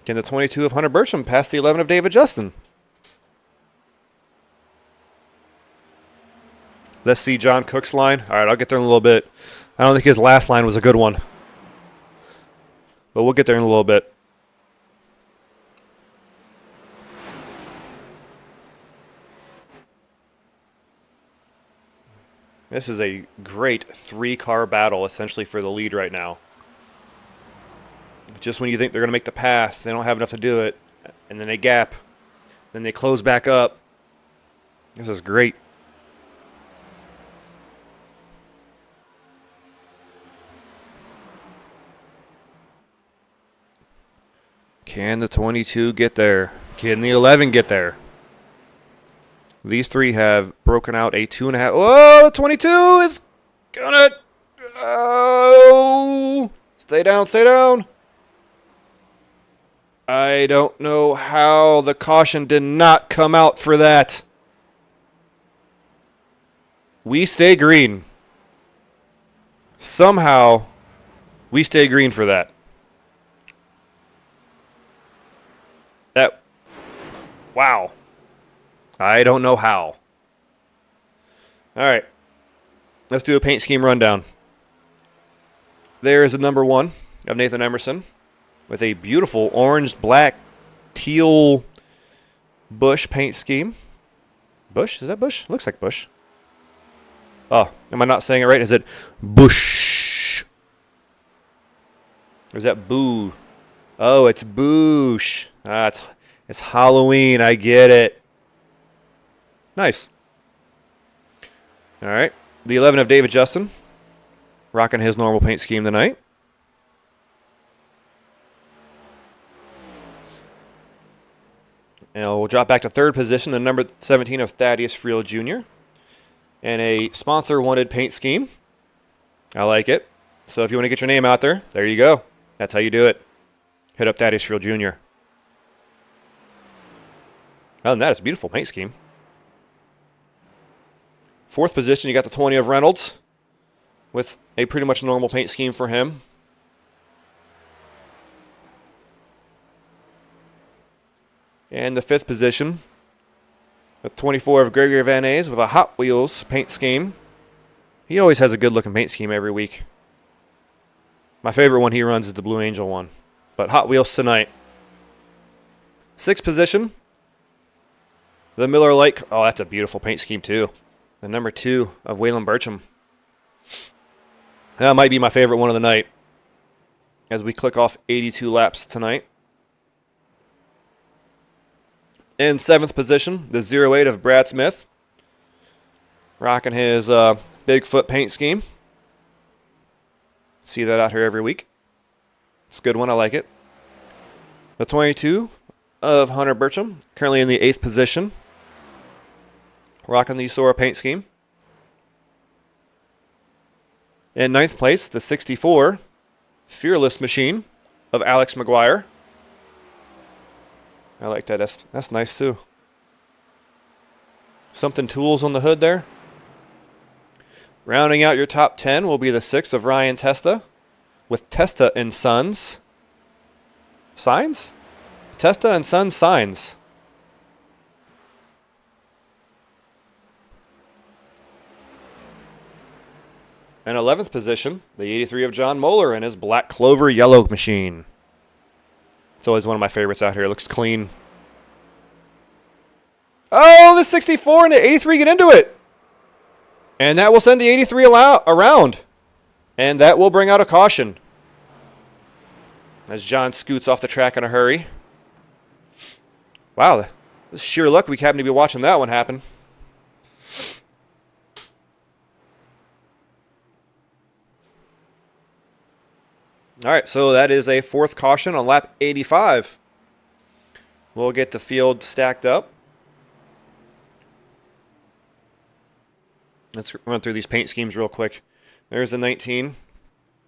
Can the 22 of Hunter Burcham pass the 11 of David Justin? Let's see John Cook's line. All right, I'll get there in a little bit. I don't think his last line was a good one. But we'll get there in a little bit. This is a great 3-car battle, essentially, for the lead right now. Just when you think they're going to make the pass, they don't have enough to do it. And then they gap. Then they close back up. This is great. Can the 22 get there? Can the 11 get there? These 3 have broken out a 2.5. Oh, the 22 is gonna... Oh! Stay down, stay down. I don't know how the caution did not come out for that. We stay green. Somehow, we stay green for that. Wow. I don't know how. All right. Let's do a paint scheme rundown. There is a number 1 of Nathan Emerson with a beautiful orange, black, teal bush paint scheme. Bush? Is that bush? Looks like bush. Oh, am I not saying it right? Is it bush? Or is that boo? Oh, it's boosh. Ah, it's Halloween. I get it. Nice. All right. The 11 of David Justin. Rocking his normal paint scheme tonight. And we'll drop back to third position, the number 17 of Thaddeus Friel Jr. And a sponsor-wanted paint scheme. I like it. So if you want to get your name out there, there you go. That's how you do it. Hit up Thaddeus Friel Jr. Other than that, it's a beautiful paint scheme. Fourth position, you got the 20 of Reynolds with a pretty much normal paint scheme for him. And the fifth position, the 24 of Gregory Van Ays with a Hot Wheels paint scheme. He always has a good looking paint scheme every week. My favorite one he runs is the Blue Angel one. But Hot Wheels tonight. Sixth position, the Miller Lite. Oh, that's a beautiful paint scheme too. The number 2 of Waylon Burcham. That might be my favorite one of the night as we click off 82 laps tonight. In seventh position, the 08 of Brad Smith. Rocking his Bigfoot paint scheme. See that out here every week. It's a good one. I like it. The 22 of Hunter Burcham. Currently in the 8th position. Rocking the USORA paint scheme. In 9th place, the 64 Fearless Machine of Alex McGuire. I like that. That's nice too. Something tools on the hood there. Rounding out your top 10 will be the 6 of Ryan Testa with Testa and Sons. Signs? Testa and Sons signs. In 11th position, the 83 of John Moeller and his Black Clover Yellow Machine. It's always one of my favorites out here. It looks clean. Oh, the 64 and the 83 get into it. And that will send the 83 around. And that will bring out a caution. As John scoots off the track in a hurry. Wow, this is sheer luck we happen to be watching that one happen. All right, so that is a 4th caution on lap 85. We'll get the field stacked up. Let's run through these paint schemes real quick. There's the 19.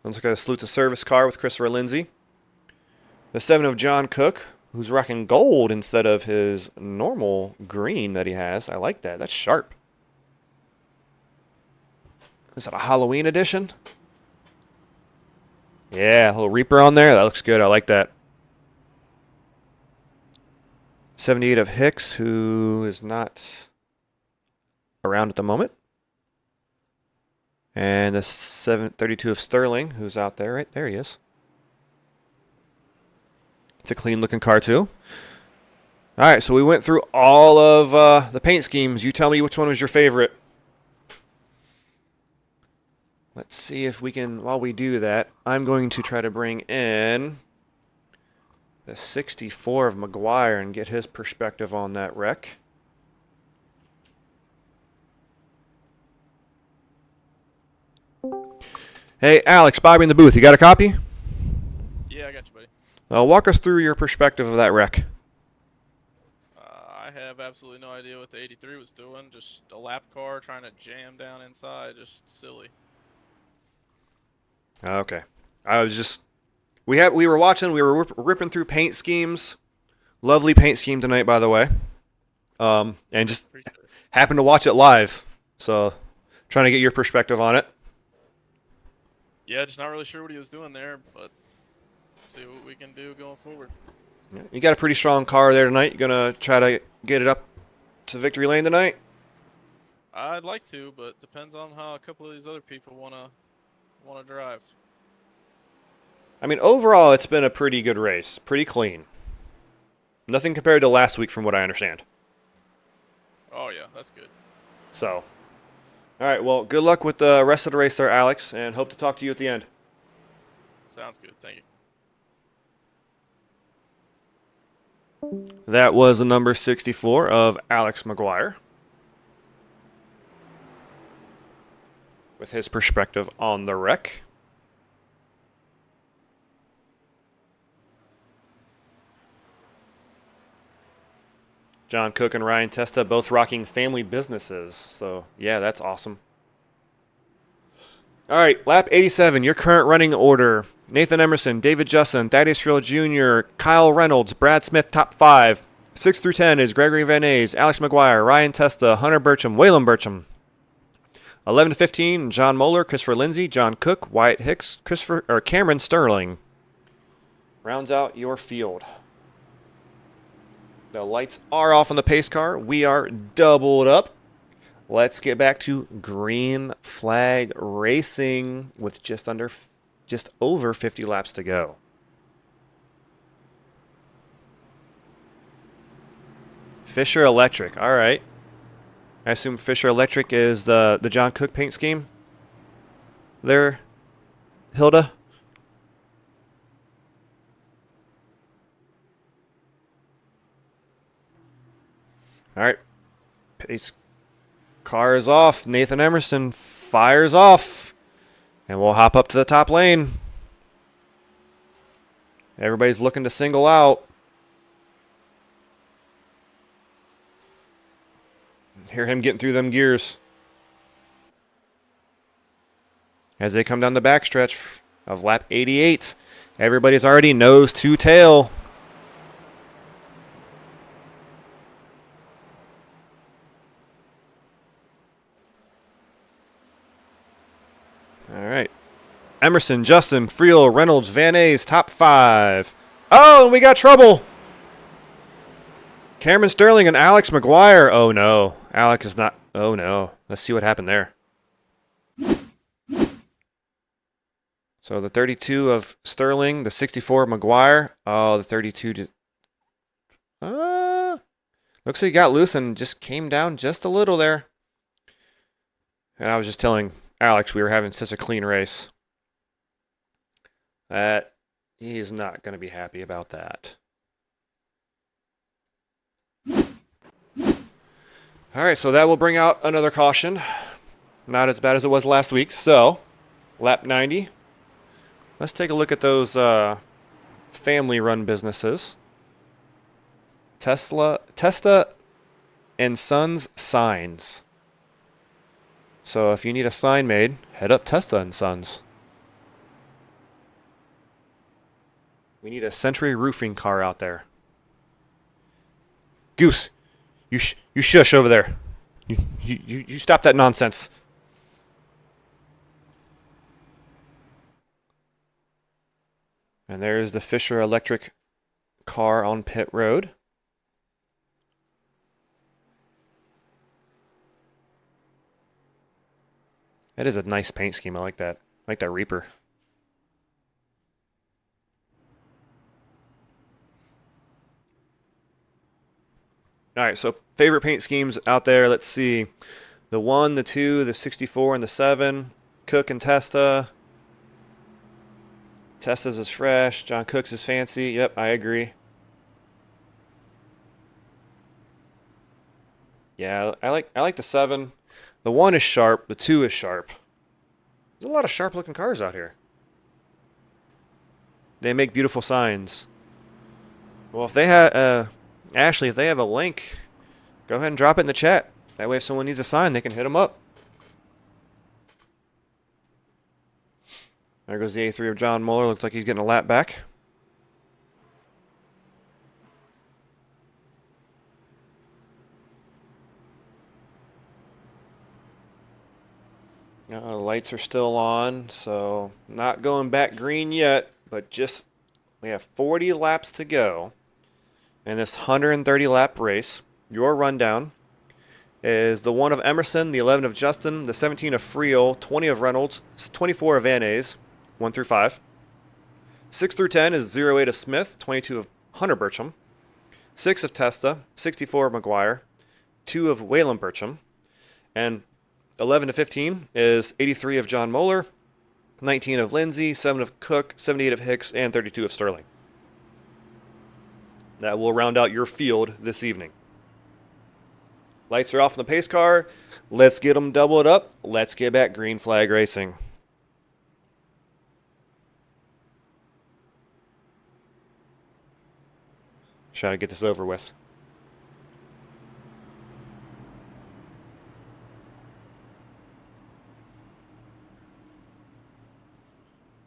Looks like a salute to service car with Christopher Lindsay. The 7 of John Cook, who's rocking gold instead of his normal green that he has. I like that. That's sharp. Is that a Halloween edition? Yeah, a little Reaper on there. That looks good. I like that. 78 of Hicks, who is not around at the moment. And the 732 of Sterling, who's out there. Right there he is. It's a clean looking car too. All right, so we went through all of the paint schemes. You tell me which one was your favorite. Let's see if we can, while we do that, I'm going to try to bring in the 64 of McGuire and get his perspective on that wreck. Hey, Alex, Bobby in the booth. You got a copy? Yeah, I got you, buddy. Walk us through your perspective of that wreck. I have absolutely no idea what the 83 was doing. Just a lap car trying to jam down inside. Just silly. Okay. We were watching. We were ripping through paint schemes. Lovely paint scheme tonight, by the way. And just Appreciate it. happened to watch it live. So, trying to get your perspective on it. Yeah, just not really sure what he was doing there, but see what we can do going forward. Yeah, you got a pretty strong car there tonight. You gonna try to get it up to victory lane tonight? I'd like to, but depends on how a couple of these other people wanna drive. I mean, overall, it's been a pretty good race. Pretty clean. Nothing compared to last week, from what I understand. Oh yeah, that's good. So, all right. Well, good luck with the rest of the race there, Alex, and hope to talk to you at the end. Sounds good. Thank you. That was the number 64 of Alex McGuire, with his perspective on the wreck. John Cook and Ryan Testa both rocking family businesses. So, yeah, that's awesome. All right, lap 87, your current running order. Nathan Emerson, David Justin, Thaddeus Friel Jr., Kyle Reynolds, Brad Smith, top 5. 6 through 10 is Gregory Van Ays, Alex McGuire, Ryan Testa, Hunter Burcham, Waylon Burcham. 11 to 15, John Moeller, Christopher Lindsay, John Cook, Wyatt Hicks, Cameron Sterling. Rounds out your field. The lights are off on the pace car. We are doubled up. Let's get back to green flag racing with just over 50 laps to go. Fisher Electric. All right. I assume Fisher Electric is the John Cook paint scheme there, Hilda? All right. Pace car is off. Nathan Emerson fires off. And we'll hop up to the top lane. Everybody's looking to single out. Hear him getting through them gears. As they come down the backstretch of lap 88. Everybody's already nose to tail. All right. Emerson, Justin, Friel, Reynolds, Van Ays, top 5. Oh, and we got trouble. Cameron Sterling and Alex McGuire. Oh, no. Alex is not. Oh, no. Let's see what happened there. So the 32 of Sterling, the 64 of McGuire. Oh, the 32. Looks like he got loose and just came down just a little there. And I was just telling Alex we were having such a clean race. That he is not going to be happy about that. All right, so that will bring out another caution. Not as bad as it was last week. So, lap 90. Let's take a look at those family-run businesses. Testa and Sons Signs. So if you need a sign made, head up Testa and Sons. We need a Century Roofing car out there. Goose, you shush over there. You stop that nonsense. And there's the Fisher Electric car on pit road. That is a nice paint scheme. I like that. I like that Reaper. All right, so favorite paint schemes out there. Let's see. The 1, the 2, the 64, and the 7. Cook and Testa. Testa's is fresh. John Cook's is fancy. Yep, I agree. Yeah, I like the 7. The 1 is sharp. The 2 is sharp. There's a lot of sharp-looking cars out here. They make beautiful signs. Well, if they have Ashley, if they have a link, go ahead and drop it in the chat. That way, if someone needs a sign, they can hit them up. There goes the A3 of John Muller. Looks like he's getting a lap back. The lights are still on, so not going back green yet, but just we have 40 laps to go in this 130 lap race. Your rundown is the 1 of Emerson, the 11 of Justin, the 17 of Friel, 20 of Reynolds, 24 of Van Ays, 1 through 5. 6 through 10 is 08 of Smith, 22 of Hunter Burcham, 6 of Testa, 64 of McGuire, 2 of Waylon Burcham, and 11 to 15 is 83 of John Moeller, 19 of Lindsay, 7 of Cook, 78 of Hicks, and 32 of Sterling. That will round out your field this evening. Lights are off in the pace car. Let's get them doubled up. Let's get back green flag racing. Try to get this over with.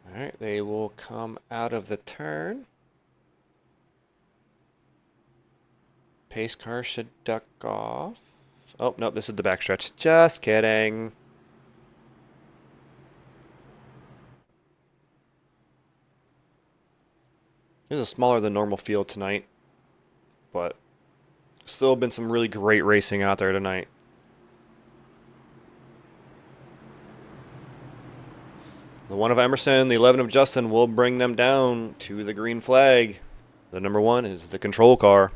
All right, they will come out of the turn. Pace car should duck off. Oh, nope, this is the backstretch. Just kidding. This is a smaller than normal field tonight, but still been some really great racing out there tonight. The 1 of Emerson, the 11 of Justin will bring them down to the green flag. The number 1 is the control car.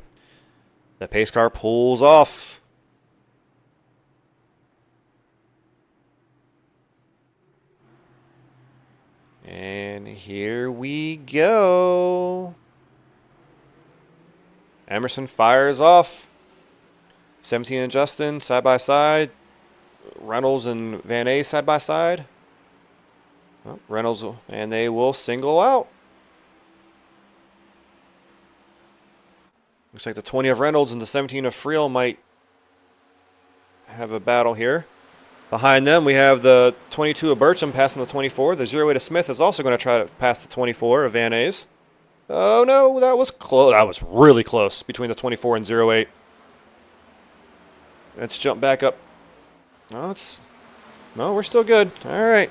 The pace car pulls off. And here we go. Emerson fires off. 17 and Justin side by side. Reynolds and Van Ays side by side. Oh, Reynolds, and they will single out. Looks like the 20 of Reynolds and the 17 of Friel might have a battle here. Behind them, we have the 22 of Burcham passing the 24. The 08 of Smith is also going to try to pass the 24 of Van Ays. Oh, no, that was close. That was really close between the 24 and 08. Let's jump back up. No, we're still good. All right.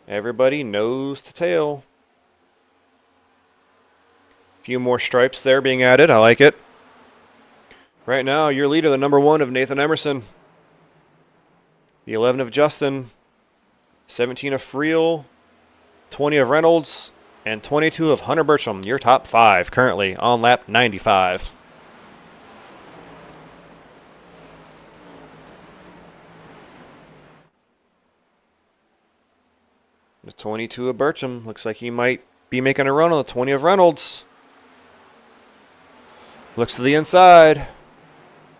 Everybody nose to tail. A few more stripes there being added. I like it. Right now, your leader, the number 1 of Nathan Emerson. The 11 of Justin. 17 of Friel. 20 of Reynolds. And 22 of Hunter Burcham. Your top 5 currently on lap 95. The 22 of Burcham. Looks like he might be making a run on the 20 of Reynolds. Looks to the inside.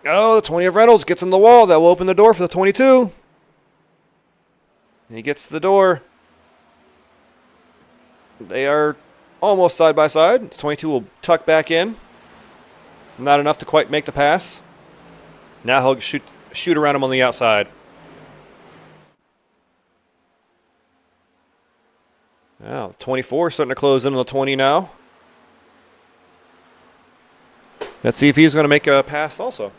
Oh, the 20 of Reynolds gets in the wall. That will open the door for the 22. He gets to the door. They are almost side by side. The 22 will tuck back in. Not enough to quite make the pass. Now he'll shoot around him on the outside. Now, 24 starting to close in on the 20 now. Let's see if he's going to make a pass also.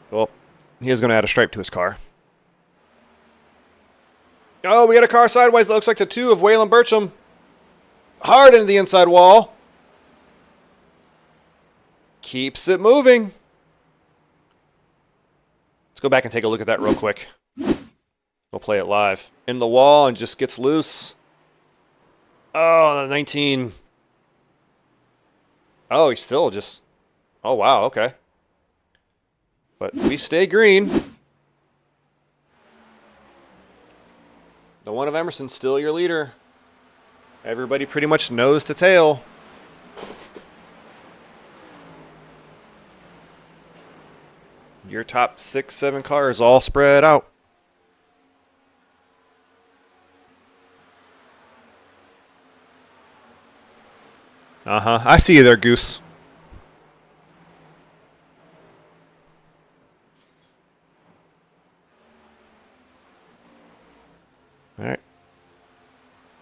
Well, he is going to add a stripe to his car. Oh, we got a car sideways. That looks like the 2 of Waylon Burcham. Hard into the inside wall. Keeps it moving. Let's go back and take a look at that real quick. We'll play it live. In the wall and just gets loose. Oh, the 19. Oh, he's still just... Oh, wow, okay. But we stay green. The 1 of Emerson still your leader. Everybody pretty much nose to tail. Your top 6, 7 cars all spread out. I see you there, Goose. All right.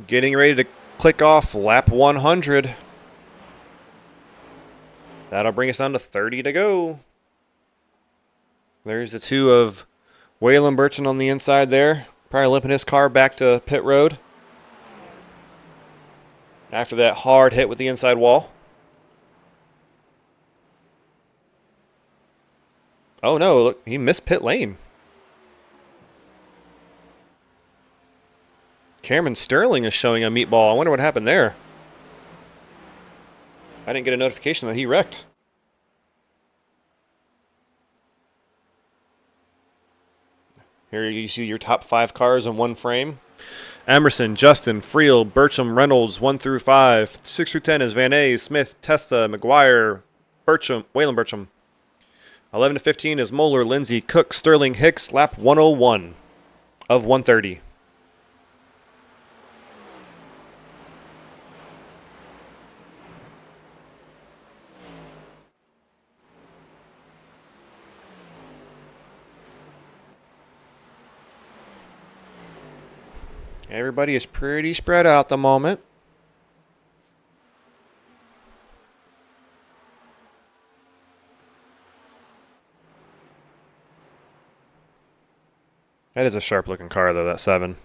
Getting ready to click off lap 100. That'll bring us down to 30 to go. There's the two of Waylon Burton on the inside there. Probably limping his car back to pit road after that hard hit with the inside wall. Oh no, look, he missed pit lane. Cameron Sterling is showing a meatball. I wonder what happened there. I didn't get a notification that he wrecked. Here you see your top 5 cars in one frame. Emerson, Justin, Friel, Burcham, Reynolds, 1 through 5. 6 through 10 is Van A, Smith, Testa, McGuire, Burcham, Waylon Burcham. 11 to 15 is Moeller, Lindsay, Cook, Sterling, Hicks, lap 101 of 130. Everybody is pretty spread out at the moment. That is a sharp looking car though, that 7.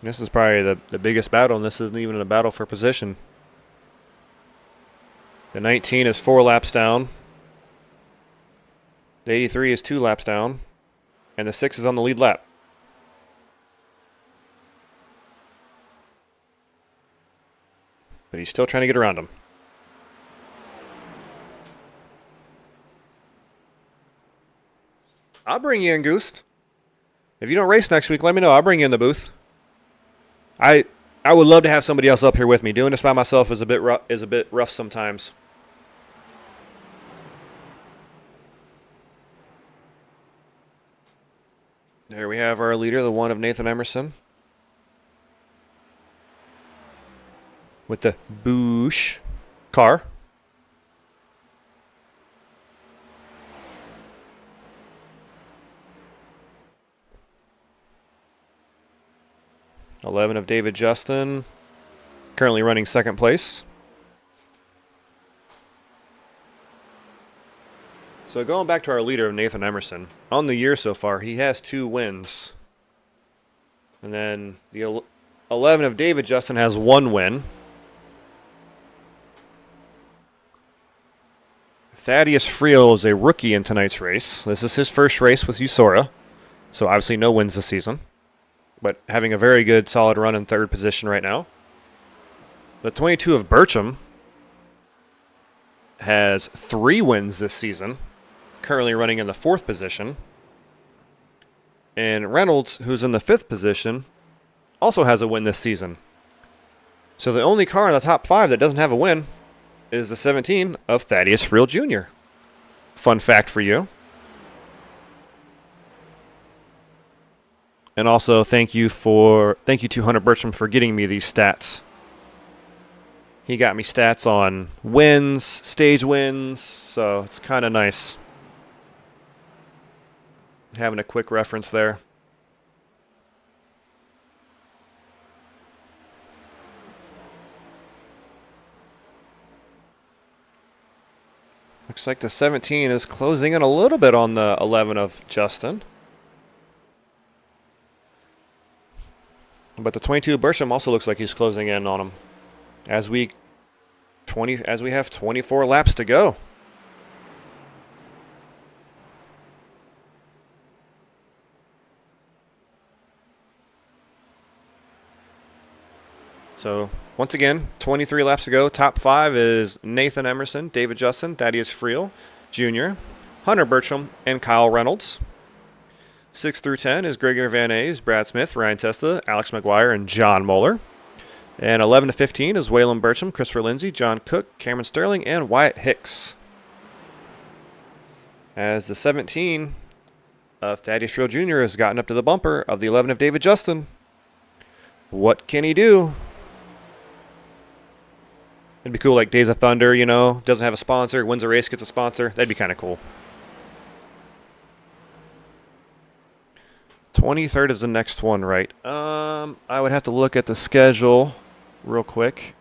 This is probably the biggest battle, and this isn't even a battle for position. The 19 is 4 laps down. The 83 is 2 laps down. And the 6 is on the lead lap. But he's still trying to get around him. I'll bring you in, Goose. If you don't race next week, let me know. I'll bring you in the booth. I would love to have somebody else up here with me. Doing this by myself is a bit rough sometimes. There we have our leader, the one of Nathan Emerson. With the Boosh car. $11 of David Justin, currently running second place. So going back to our leader of Nathan Emerson, on the year so far, he has 2 wins. And then the 11 of David Justin has 1 win. Thaddeus Friel is a rookie in tonight's race. This is his first race with USORA, so obviously no wins this season, but having a very good, solid run in 3rd position right now. The 22 of Burcham has 3 wins this season, currently running in the 4th position. And Reynolds, who's in the 5th position, also has a win this season. So the only car in the top 5 that doesn't have a win is the 17 of Thaddeus Friel Jr. Fun fact for you. And also thank you to Hunter Burcham for getting me these stats. He got me stats on wins, stage wins, so it's kind of nice having a quick reference there. Looks like the 17 is closing in a little bit on the 11 of Justin. But the 22 of Burcham also looks like he's closing in on him as we have 24 laps to go. So, once again, 23 laps to go. Top 5 is Nathan Emerson, David Justin, Thaddeus Friel Jr., Hunter Burcham, and Kyle Reynolds. 6 through 10 is Gregory Van Ays, Brad Smith, Ryan Testa, Alex McGuire, and John Moeller. And 11 to 15 is Waylon Burcham, Christopher Lindsay, John Cook, Cameron Sterling, and Wyatt Hicks. As the 17 of Thaddeus Friel Jr. has gotten up to the bumper of the 11 of David Justin. What can he do? It'd be cool, like Days of Thunder, you know, doesn't have a sponsor, wins a race, gets a sponsor. That'd be kind of cool. 23rd is the next one, right? I would have to look at the schedule real quick.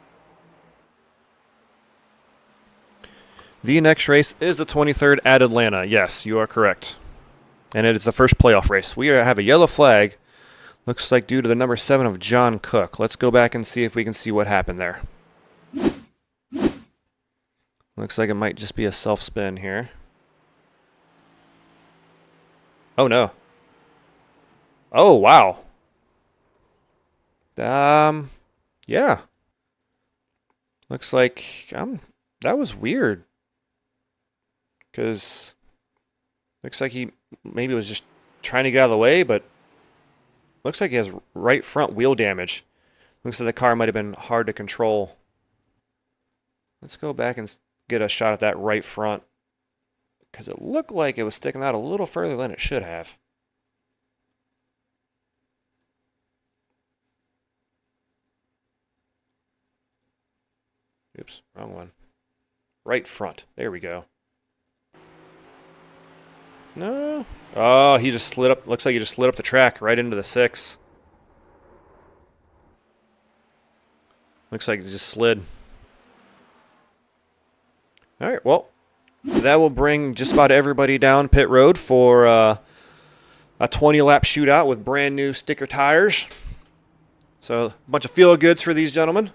The next race is the 23rd at Atlanta. Yes, you are correct. And it is the first playoff race. We have a yellow flag. Looks like due to the number 7 of John Cook. Let's go back and see if we can see what happened there. Looks like it might just be a self-spin here. Oh, no. Oh, wow. Yeah. Looks like that was weird. Because looks like he maybe was just trying to get out of the way, but looks like he has right front wheel damage. Looks like the car might have been hard to control. Let's go back and get a shot at that right front, because it looked like it was sticking out a little further than it should have. Oops, wrong one. Right front. There we go. No. Oh, he just slid up. Looks like he just slid up the track right into the 6. Looks like it just slid. All right, well, that will bring just about everybody down pit road for a 20-lap shootout with brand new sticker tires. So a bunch of feel-goods for these gentlemen.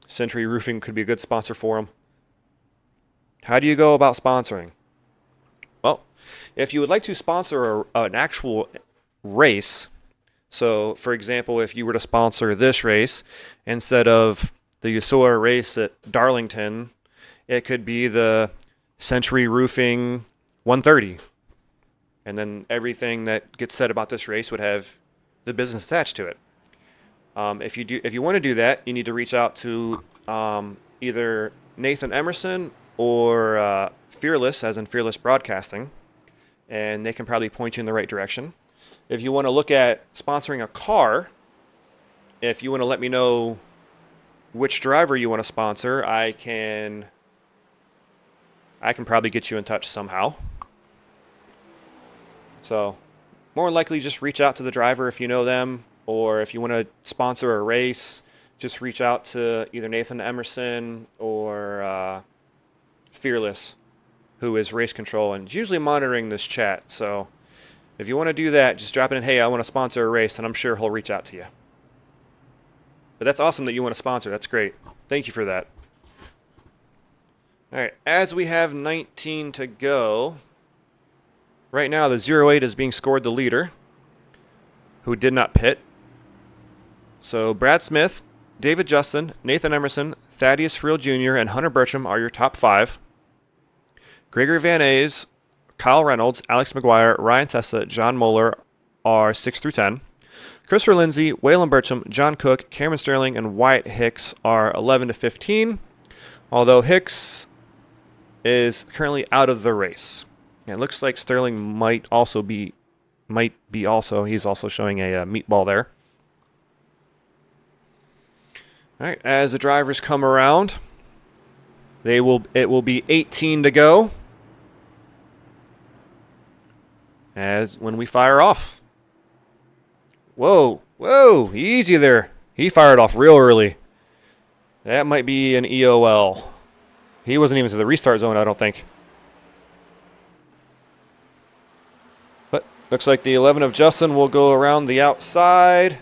Century Roofing could be a good sponsor for them. How do you go about sponsoring? Well, if you would like to sponsor an actual race, so for example, if you were to sponsor this race, instead of the USORA race at Darlington, it could be the Century Roofing 130. And then everything that gets said about this race would have the business attached to it. If you want to do that, you need to reach out to either Nathan Emerson or Fearless, as in Fearless Broadcasting, and they can probably point you in the right direction. If you want to look at sponsoring a car, if you want to let me know which driver you want to sponsor, I can probably get you in touch somehow. So, more than likely, just reach out to the driver if you know them. Or if you want to sponsor a race, just reach out to either Nathan Emerson or Fearless, who is race control and is usually monitoring this chat. So if you want to do that, just drop it in, hey, I want to sponsor a race, and I'm sure he'll reach out to you. But that's awesome that you want to sponsor. That's great. Thank you for that. All right, as we have 19 to go, right now the 08 is being scored the leader, who did not pit. So Brad Smith, David Justin, Nathan Emerson, Thaddeus Friel Jr., and Hunter Bertram are your top 5. Gregory Van Ays, Kyle Reynolds, Alex McGuire, Ryan Tessa, John Moeller are 6 through 10. Christopher Lindsay, Waylon Bertram, John Cook, Cameron Sterling, and Wyatt Hicks are 11 to 15, although Hicks is currently out of the race. And it looks like Sterling might be also. He's also showing a meatball there. All right, as the drivers come around, it will be 18 to go as when we fire off. Whoa, easy there. He fired off real early. That might be an EOL. He wasn't even to the restart zone, I don't think. But looks like the 11 of Justin will go around the outside.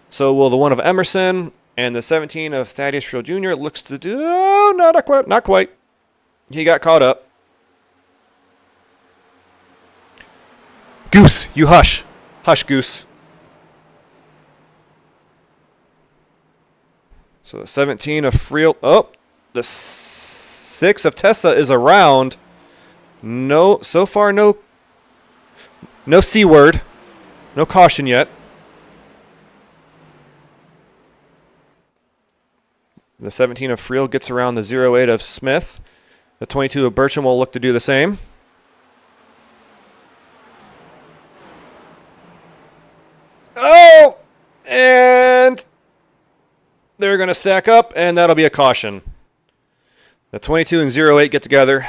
So will the 1 of Emerson. And the 17 of Thaddeus Friel Jr. looks to do... Oh, not quite. He got caught up. Goose, you hush. Hush, Goose. So the 17 of Friel... Oh, the 6 of Tessa is around. No, so far no C word. No caution yet. The 17 of Friel gets around the 08 of Smith. The 22 of Bertram will look to do the same. They're going to stack up, and that'll be a caution. The 22 and 08 get together.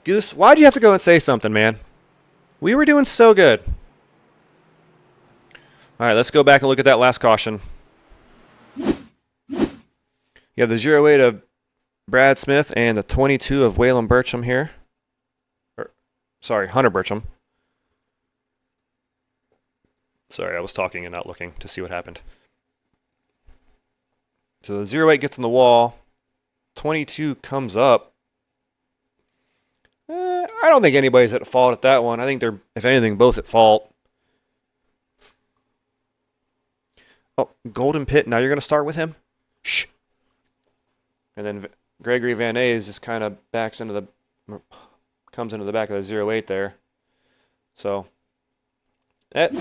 Goose, why'd you have to go and say something, man? We were doing so good. All right, let's go back and look at that last caution. You have the 08 of Brad Smith and the 22 of Waylon Burcham here. Sorry, Hunter Burcham. Sorry, I was talking and not looking to see what happened. So the 08 gets in the wall. 22 comes up. I don't think anybody's at fault at that one. I think they're, if anything, both at fault. Oh, Golden Pit. Now you're going to start with him? Shh. And then Gregory Van Ays just kind of comes into the back of the 08 there. So that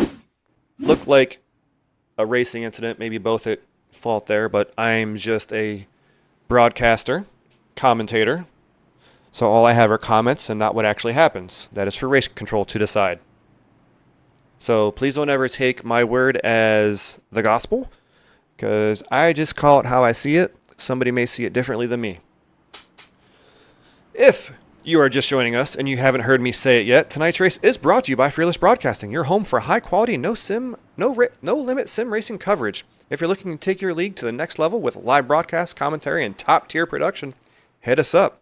looked like a racing incident, maybe both at fault there, but I'm just a broadcaster, commentator. So all I have are comments and not what actually happens. That is for race control to decide. So please don't ever take my word as the gospel, because I just call it how I see it. Somebody may see it differently than me. If you are just joining us and you haven't heard me say it yet, tonight's race is brought to you by Fearless Broadcasting, your home for high quality, no limit sim racing coverage. If you're looking to take your league to the next level with live broadcast, commentary, and top tier production, hit us up.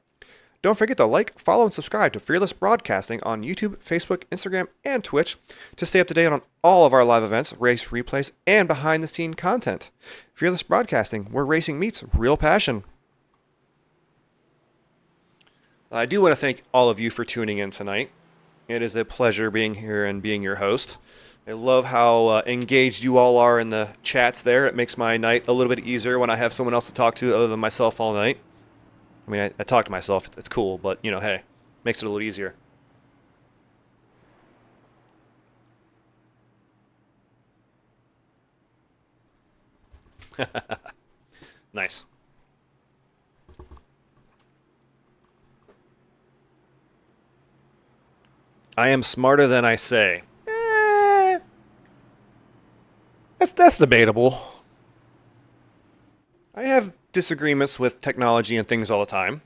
Don't forget to like, follow, and subscribe to Fearless Broadcasting on YouTube, Facebook, Instagram, and Twitch to stay up to date on all of our live events, race replays, and behind-the-scene content. Fearless Broadcasting, where racing meets real passion. I do want to thank all of you for tuning in tonight. It is a pleasure being here and being your host. I love how engaged you all are in the chats there. It makes my night a little bit easier when I have someone else to talk to other than myself all night. I mean, I talk to myself. It's cool, but, you know, hey, makes it a little easier. Nice. I am smarter than I say. That's debatable. I have disagreements with technology and things all the time.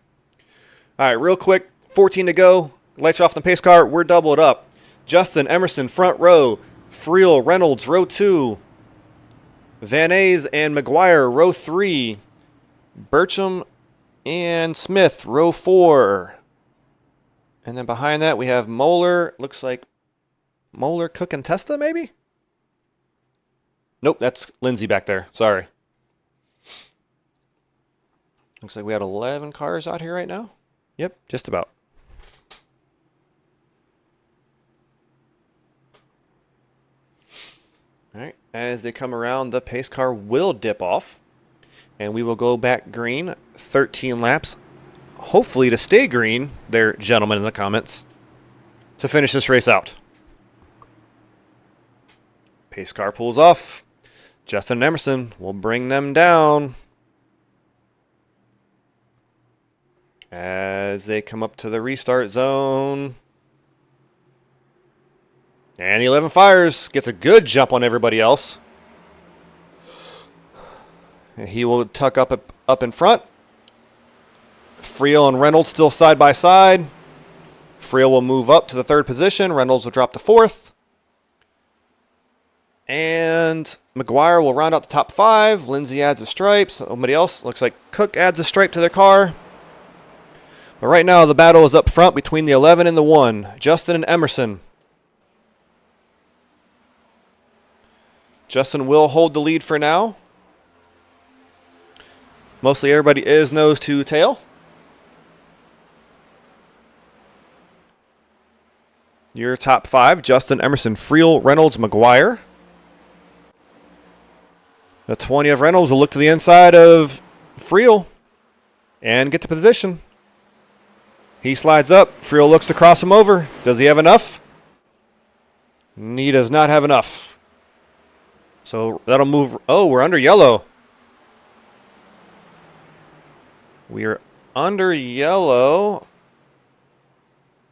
All right, real quick, 14 to go. Lights are off the pace car. We're doubled up. Justin, Emerson, front row. Friel, Reynolds, row 2. Van Ays and McGuire, row 3. Burcham and Smith, row 4. And then behind that, we have Moeller. Looks like Moeller, Cook, and Testa, maybe? Nope, that's Lindsay back there. Sorry. Looks like we have 11 cars out here right now. Yep, just about. All right, as they come around, the pace car will dip off. And we will go back green, 13 laps. Hopefully to stay green, there, gentlemen in the comments, to finish this race out. Pace car pulls off. Justin and Emerson will bring them down as they come up to the restart zone. And the 11 fires, gets a good jump on everybody else. He will tuck up in front. Friel and Reynolds still side by side. Friel will move up to the 3rd position. Reynolds will drop to 4th. And McGuire will round out the top 5. Lindsay adds a stripe. Somebody else, looks like Cook, adds a stripe to their car. But right now the battle is up front between the 11 and the 1. Justin and Emerson. Justin will hold the lead for now. Mostly everybody is nose to tail. Your top 5, Justin, Emerson, Friel, Reynolds, McGuire. The 20 of Reynolds will look to the inside of Friel and get to position. He slides up. Friel looks to cross him over. Does he have enough? He does not have enough. So that'll move. Oh, we're under yellow. We are under yellow.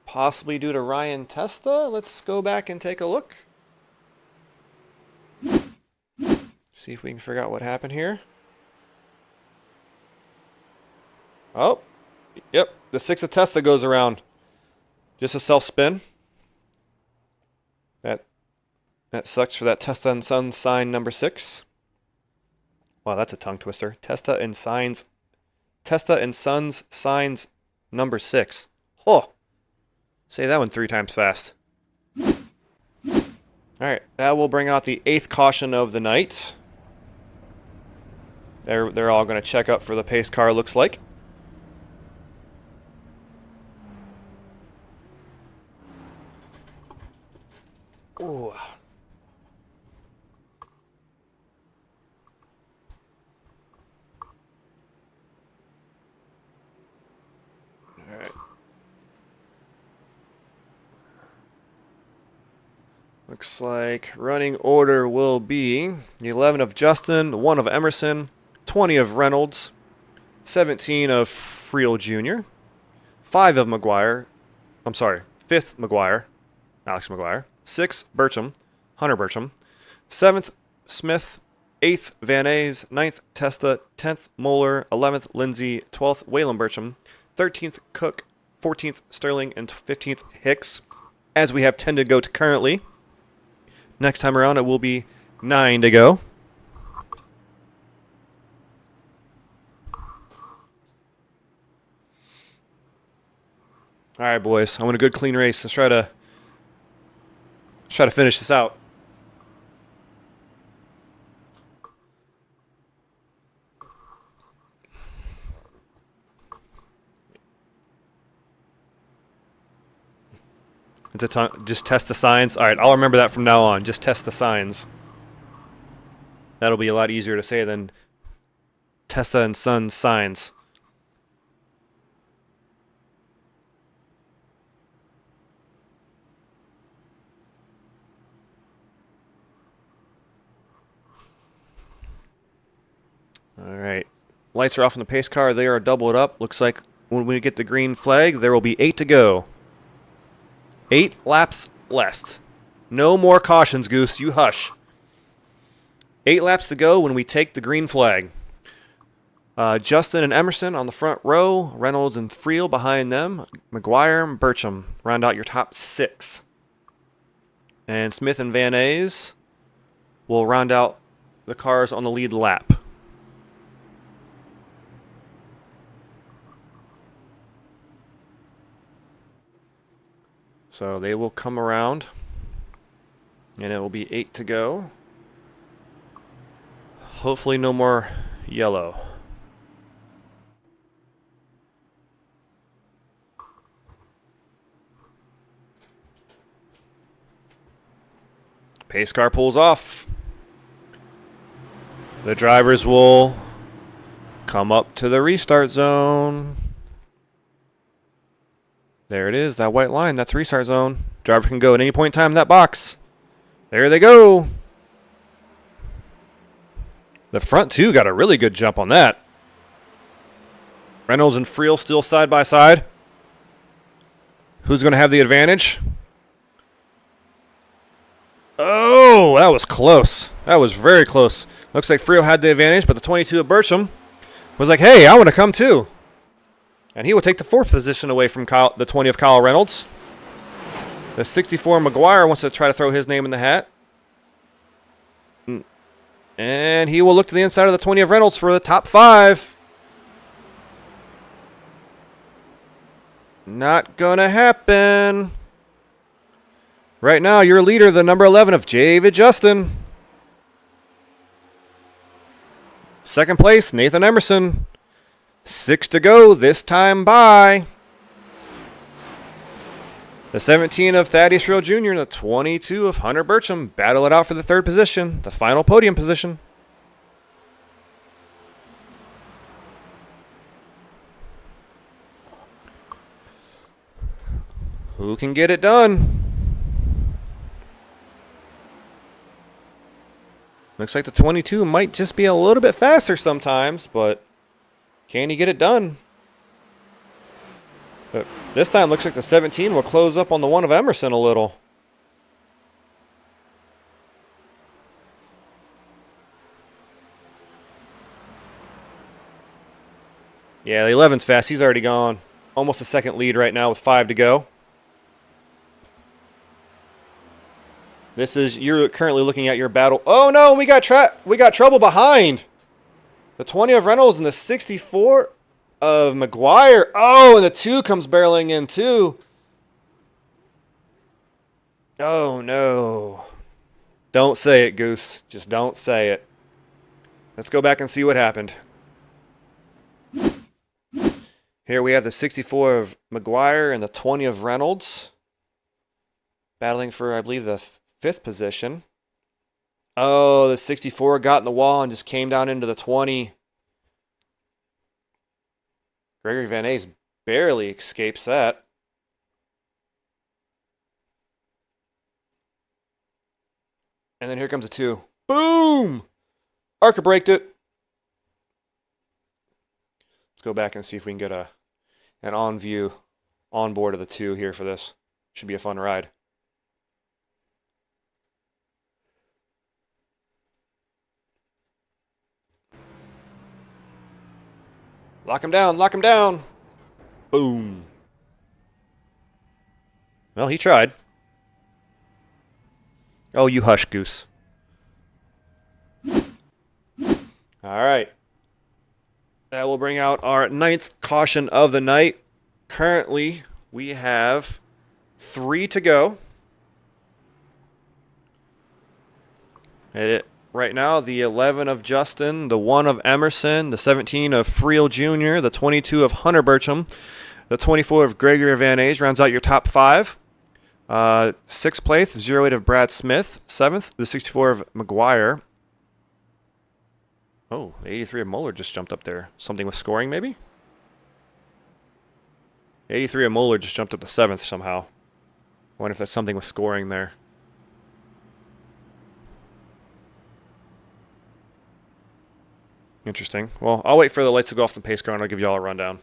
Possibly due to Ryan Testa. Let's go back and take a look. See if we can figure out what happened here. Oh, yep. The 6 of Testa goes around. Just a self-spin. That sucks for that Testa and Sun sign number 6. Wow, that's a tongue twister. Testa and Sun's signs number 6. Oh, say that one 3 times fast. All right, that will bring out the 8th caution of the night. They're all going to check up for the pace car, looks like. Ooh. All right. Looks like running order will be the 11 of Justin, the 1 of Emerson, 20 of Reynolds, 17 of Friel Jr., 5 of McGuire. I'm sorry, 5th McGuire, Alex McGuire, 6th Burcham, Hunter Burcham, 7th Smith, 8th Van Ays, 9th Testa, 10th Moeller, 11th Lindsay, 12th Waylon Burcham, 13th Cook, 14th Sterling, and 15th Hicks, as we have 10 to go to currently. Next time around, it will be 9 to go. All right, boys. I want a good, clean race. Let's try to finish this out. Just test the signs. All right, I'll remember that from now on. Just test the signs. That'll be a lot easier to say than Testa and Son signs. All right. Lights are off on the pace car. They are doubled up. Looks like when we get the green flag, there will be 8 to go. 8 laps left. No more cautions, Goose. You hush. 8 laps to go when we take the green flag. Justin and Emerson on the front row. Reynolds and Friel behind them. McGuire and Burcham round out your top 6. And Smith and Van Ays will round out the cars on the lead lap. So they will come around, and it will be 8 to go. Hopefully no more yellow. Pace car pulls off. The drivers will come up to the restart zone. There it is, that white line. That's restart zone. Driver can go at any point in time in that box. There they go. The front two got a really good jump on that. Reynolds and Friel still side by side. Who's going to have the advantage? Oh, that was close. That was very close. Looks like Friel had the advantage, but the 22 of Burcham was like, hey, I want to come too. And he will take the 4th position away from the 20 of Kyle Reynolds. The 64 McGuire wants to try to throw his name in the hat. And he will look to the inside of the 20 of Reynolds for the top 5. Not gonna happen. Right now, your leader, the number 11 of David Justin. Second place, Nathan Emerson. 6 to go, this time by. The 17 of Thaddeus Friel Jr. and the 22 of Hunter Burcham battle it out for the 3rd position, the final podium position. Who can get it done? Looks like the 22 might just be a little bit faster sometimes, but can he get it done? But this time looks like the 17 will close up on the 1 of Emerson a little. Yeah, the 11's fast. He's already gone. Almost a second lead right now with 5 to go. This is, you're currently looking at your battle. Oh no, we got trouble behind. The 20 of Reynolds and the 64 of McGuire. Oh, and the 2 comes barreling in too. Oh no. Don't say it, Goose. Just don't say it. Let's go back and see what happened. Here we have the 64 of McGuire and the 20 of Reynolds. Battling for, I believe, the 5th position. Oh, the 64 got in the wall and just came down into the 20. Gregory Van Ace barely escapes that. And then here comes a 2. Boom! Arca braked it. Let's go back and see if we can get an on view on board of the 2 here for this. Should be a fun ride. Lock him down, lock him down. Boom. Well, he tried. Oh, you hush, Goose. All right. That will bring out our 9th caution of the night. Currently, we have 3 to go. Right now, the 11 of Justin, the 1 of Emerson, the 17 of Friel Jr., the 22 of Hunter Burcham, the 24 of Gregory Van Ace rounds out your top 5. 6th place, 08 of Brad Smith. 7th, the 64 of McGuire. Oh, 83 of Moeller just jumped up there. Something with scoring, maybe? 83 of Moeller just jumped up to 7th somehow. I wonder if that's something with scoring there. Interesting. Well, I'll wait for the lights to go off the pace car and I'll give you all a rundown.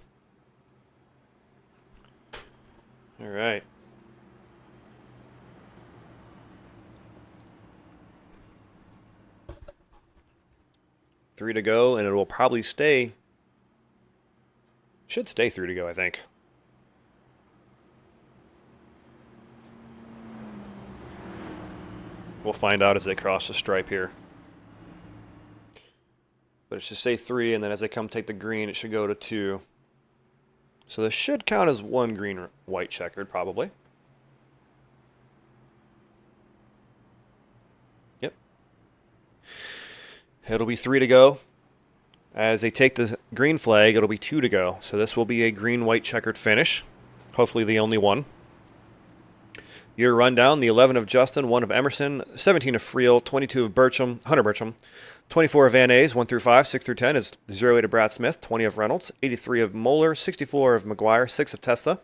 All right. Three to go, and it will probably stay. Should stay 3 to go, I think. We'll find out as they cross the stripe here. But it should say 3, and then as they come take the green, it should go to 2. So this should count as 1 green-white checkered, probably. Yep. It'll be 3 to go. As they take the green flag, it'll be 2 to go. So this will be a green-white checkered finish. Hopefully the only one. Your rundown, the 11 of Justin, 1 of Emerson, 17 of Friel, 22 of Burcham, Hunter Burcham, 24 of Van Ace, 1 through 5, 6 through 10 is 08 of Brad Smith, 20 of Reynolds, 83 of Moeller, 64 of McGuire, 6 of Testa,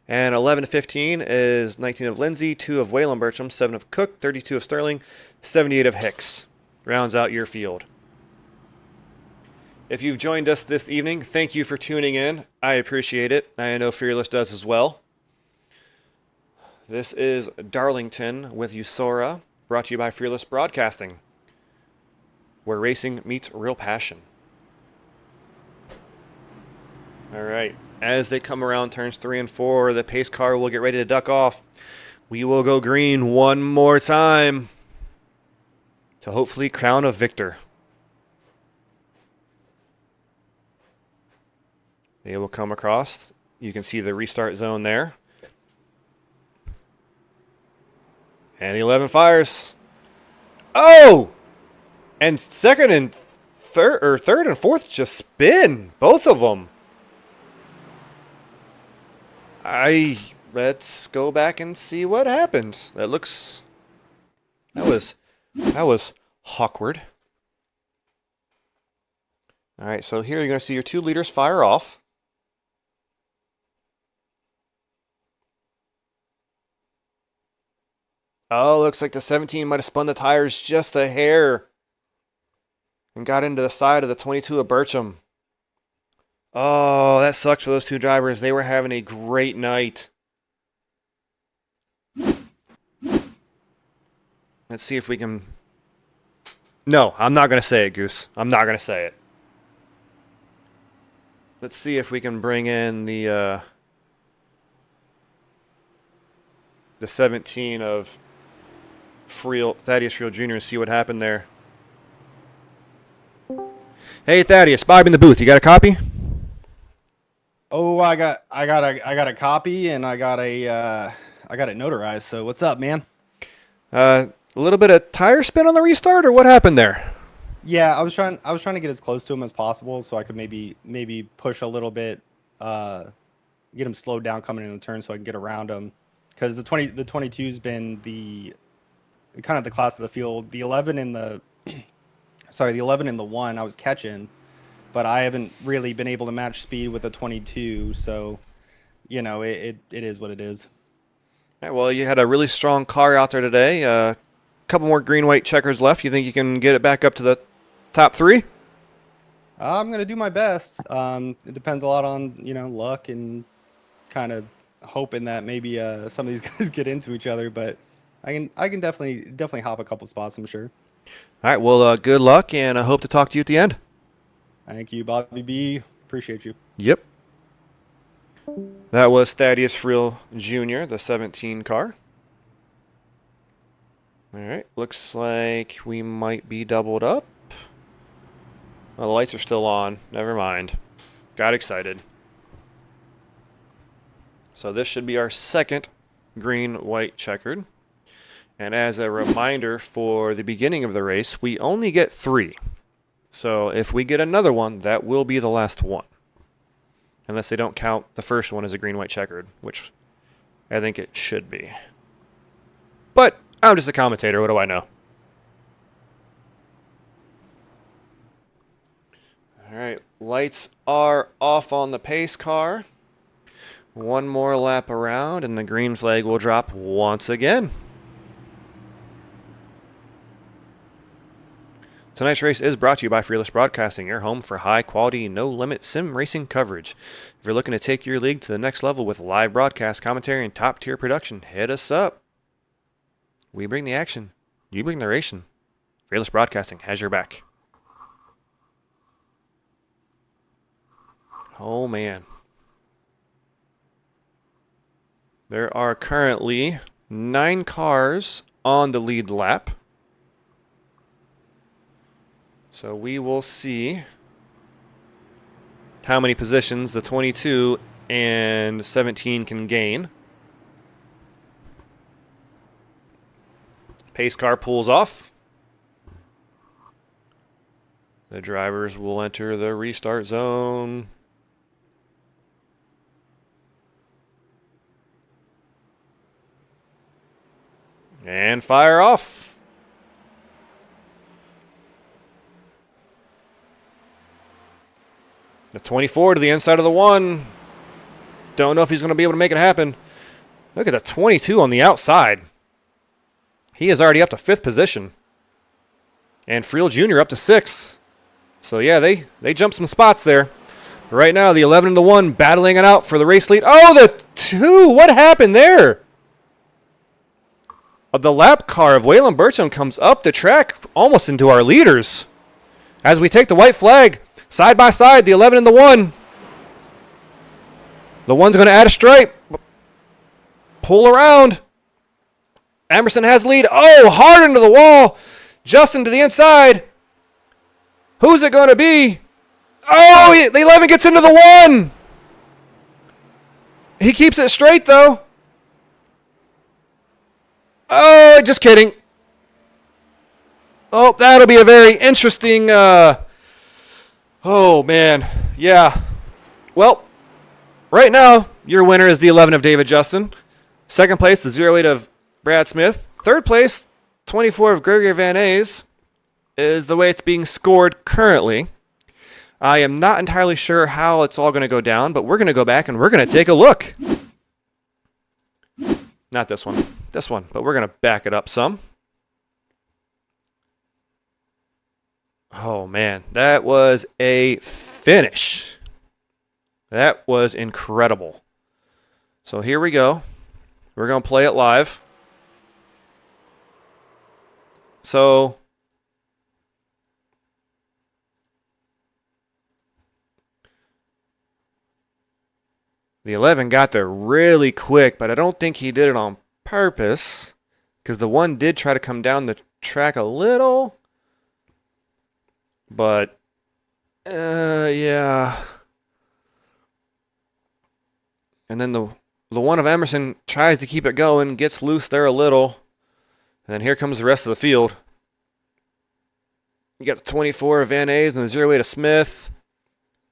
and 11 to 15 is 19 of Lindsay, 2 of Waylon Burcham, 7 of Cook, 32 of Sterling, 78 of Hicks. Rounds out your field. If you've joined us this evening, thank you for tuning in. I appreciate it. I know Fearless does as well. This is Darlington with USORA, brought to you by Fearless Broadcasting, where racing meets real passion. All right, as they come around turns 3 and 4, the pace car will get ready to duck off. We will go green one more time to hopefully crown a victor. They will come across. You can see the restart zone there. And the 11 fires. Oh! And second and third and fourth just spin. Both of them. Let's go back and see what happened. That was awkward. All right, so here you're going to see your 2 leaders fire off. Oh, looks like the 17 might have spun the tires just a hair and got into the side of the 22 of Burcham. Oh, that sucks for those 2 drivers. They were having a great night. Let's see if we can... No, I'm not going to say it, Goose. I'm not going to say it. Let's see if we can bring in the 17 of Thaddeus Friel Jr. and see what happened there. Hey Thaddeus, Bob in the booth. You got a copy? Oh, I got a copy and I got it notarized. So what's up, man? A little bit of tire spin on the restart, or what happened there? Yeah, I was trying to get as close to him as possible so I could maybe push a little bit, get him slowed down coming in the turn so I can get around him. Because the 22's been the kind of the class of the field. The 11 and the the 11 and the 1 I was catching, but I haven't really been able to match speed with the 22. So, you know, it is what it is. All right, well, you had a really strong car out there today. A couple more green-white checkers left. You think you can get it back up to the top 3? I'm gonna do my best. It depends a lot on luck and kind of hoping that maybe some of these guys get into each other. But I can definitely hop a couple spots. I'm sure. All right, well, good luck, and I hope to talk to you at the end. Thank you, Bobby B. Appreciate you. Yep. That was Thaddeus Friel Jr., the 17 car. All right, looks like we might be doubled up. Well, the lights are still on. Never mind. Got excited. So this should be our second green-white checkered. And as a reminder for the beginning of the race, we only get 3. So if we get another one, that will be the last one. Unless they don't count the first one as a green-white checkered, which I think it should be. But I'm just a commentator. What do I know? All right, lights are off on the pace car. One more lap around, and the green flag will drop once again. Tonight's race is brought to you by Fearless Broadcasting, your home for high-quality, no-limit sim racing coverage. If you're looking to take your league to the next level with live broadcast commentary and top-tier production, hit us up. We bring the action. You bring the racing. Fearless Broadcasting has your back. Oh, man. There are currently 9 cars on the lead lap. So we will see how many positions the 22 and 17 can gain. Pace car pulls off. The drivers will enter the restart zone. And fire off. The 24 to the inside of the 1. Don't know if he's going to be able to make it happen. Look at the 22 on the outside. He is already up to 5th position. And Friel Jr. up to 6th. So yeah, they jumped some spots there. Right now, the 11 and the 1 battling it out for the race lead. Oh, the 2! What happened there? The lap car of Waylon Burcham comes up the track almost into our leaders. As we take the white flag, side by side, the 11 and the 1. The 1's going to add a stripe. Pull around. Emerson has lead. Oh, hard into the wall. Justin to the inside. Who's it going to be? Oh, the 11 gets into the 1. He keeps it straight, though. Oh, just kidding. Oh, that'll be a very interesting... Oh, man. Yeah. Well, right now, your winner is the 11 of David Justin. Second place, the 08 of Brad Smith. Third place, 24 of Gregory Van Ays, is the way it's being scored currently. I am not entirely sure how it's all going to go down, but we're going to go back and we're going to take a look. Not this one. This one. But we're going to back it up some. Oh, man. That was a finish. That was incredible. So here we go. We're going to play it live. So The 11 got there really quick, but I don't think he did it on purpose because the 1 did try to come down the track a little. But, yeah. And then the 1 of Emerson tries to keep it going, gets loose there a little. And then here comes the rest of the field. You got the 24 of Van Ays and the 0-8 of Smith.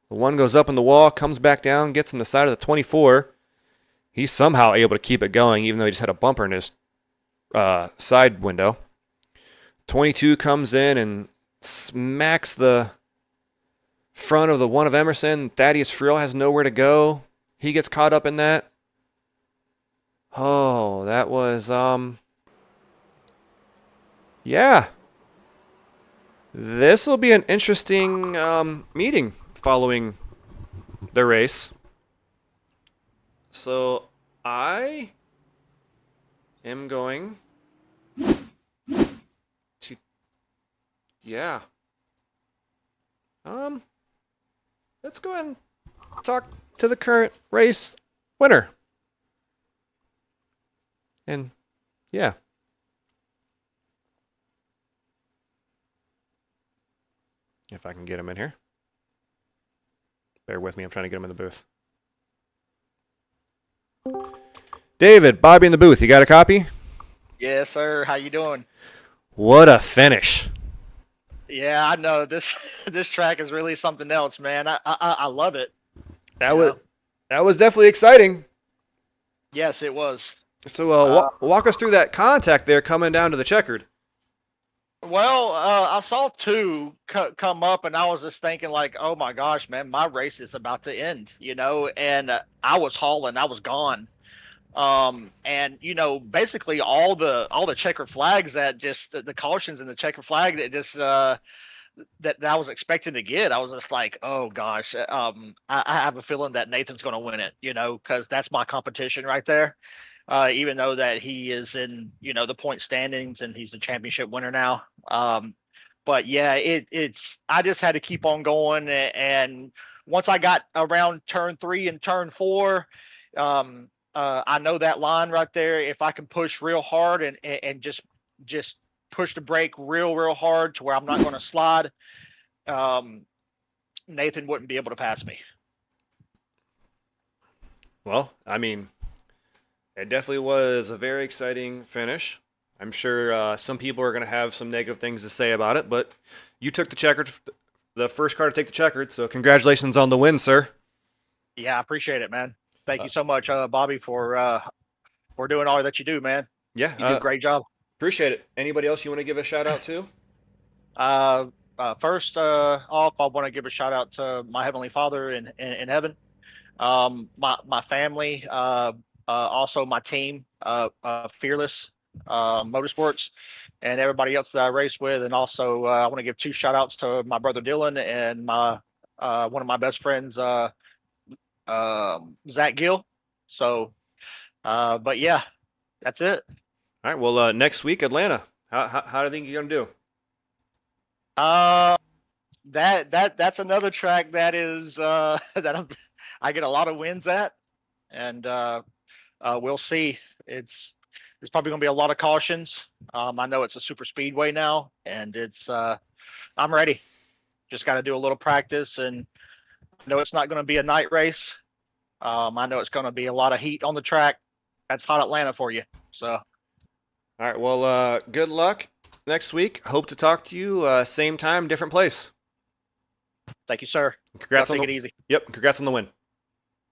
The 1 goes up in the wall, comes back down, gets in the side of the 24. He's somehow able to keep it going, even though he just had a bumper in his side window. 22 comes in and smacks the front of the 1 of Emerson. Thaddeus Friel has nowhere to go. He gets caught up in that. Oh, that was, yeah. This will be an interesting meeting following the race. So I am going to, yeah. Let's go ahead and talk to the current race winner. And yeah. If I can get him in here. Bear with me, I'm trying to get him in the booth. David, Bobby in the booth, you got a copy? Yes, sir. How you doing? What a finish. Yeah, I know this this track is really something else, man. I love it. That was definitely exciting. Yes, it was. So walk us through that contact there coming down to the checkered. Well, I saw 2 come up, and I was just thinking, like, oh my gosh, man, my race is about to end, and I was hauling, I was gone. And basically all the checker flags that just the cautions and the checker flag that just that I was expecting to get, I was just like, oh gosh, I have a feeling that Nathan's going to win it, because that's my competition right there. Even though that he is in, the point standings and he's the championship winner now. But yeah, it's I just had to keep on going, and once I got around turn 3 and turn 4, I know that line right there. If I can push real hard and just push the brake real hard to where I'm not going to slide, Nathan wouldn't be able to pass me. Well, I mean, it definitely was a very exciting finish. I'm sure some people are going to have some negative things to say about it, but you took the checkered, the first car to take the checkered, so congratulations on the win, sir. Yeah, I appreciate it, man. Thank you so much, Bobby, for doing all that you do, man. Yeah, You do a great job. appreciate it. Anybody else you want to give a shout out to? First off, I want to give a shout out to my Heavenly Father in heaven, my family, also my team, Fearless Motorsports, and everybody else that I race with. And also, I want to give 2 shout outs to my brother Dylan and my one of my best friends, Zach Gill. So, but yeah, that's it. All right, well, next week, Atlanta. How do you think you're going to do? That's another track that is that I get a lot of wins at, and we'll see. There's probably going to be a lot of cautions. I know it's a super speedway now, and I'm ready. Just got to do a little practice, and I know it's not going to be a night race. I know it's going to be a lot of heat on the track. That's hot Atlanta for you. So, All right, well, good luck next week. Hope to talk to you same time, different place. thank you, sir. Congrats Take on it the easy. Yep, congrats on the win.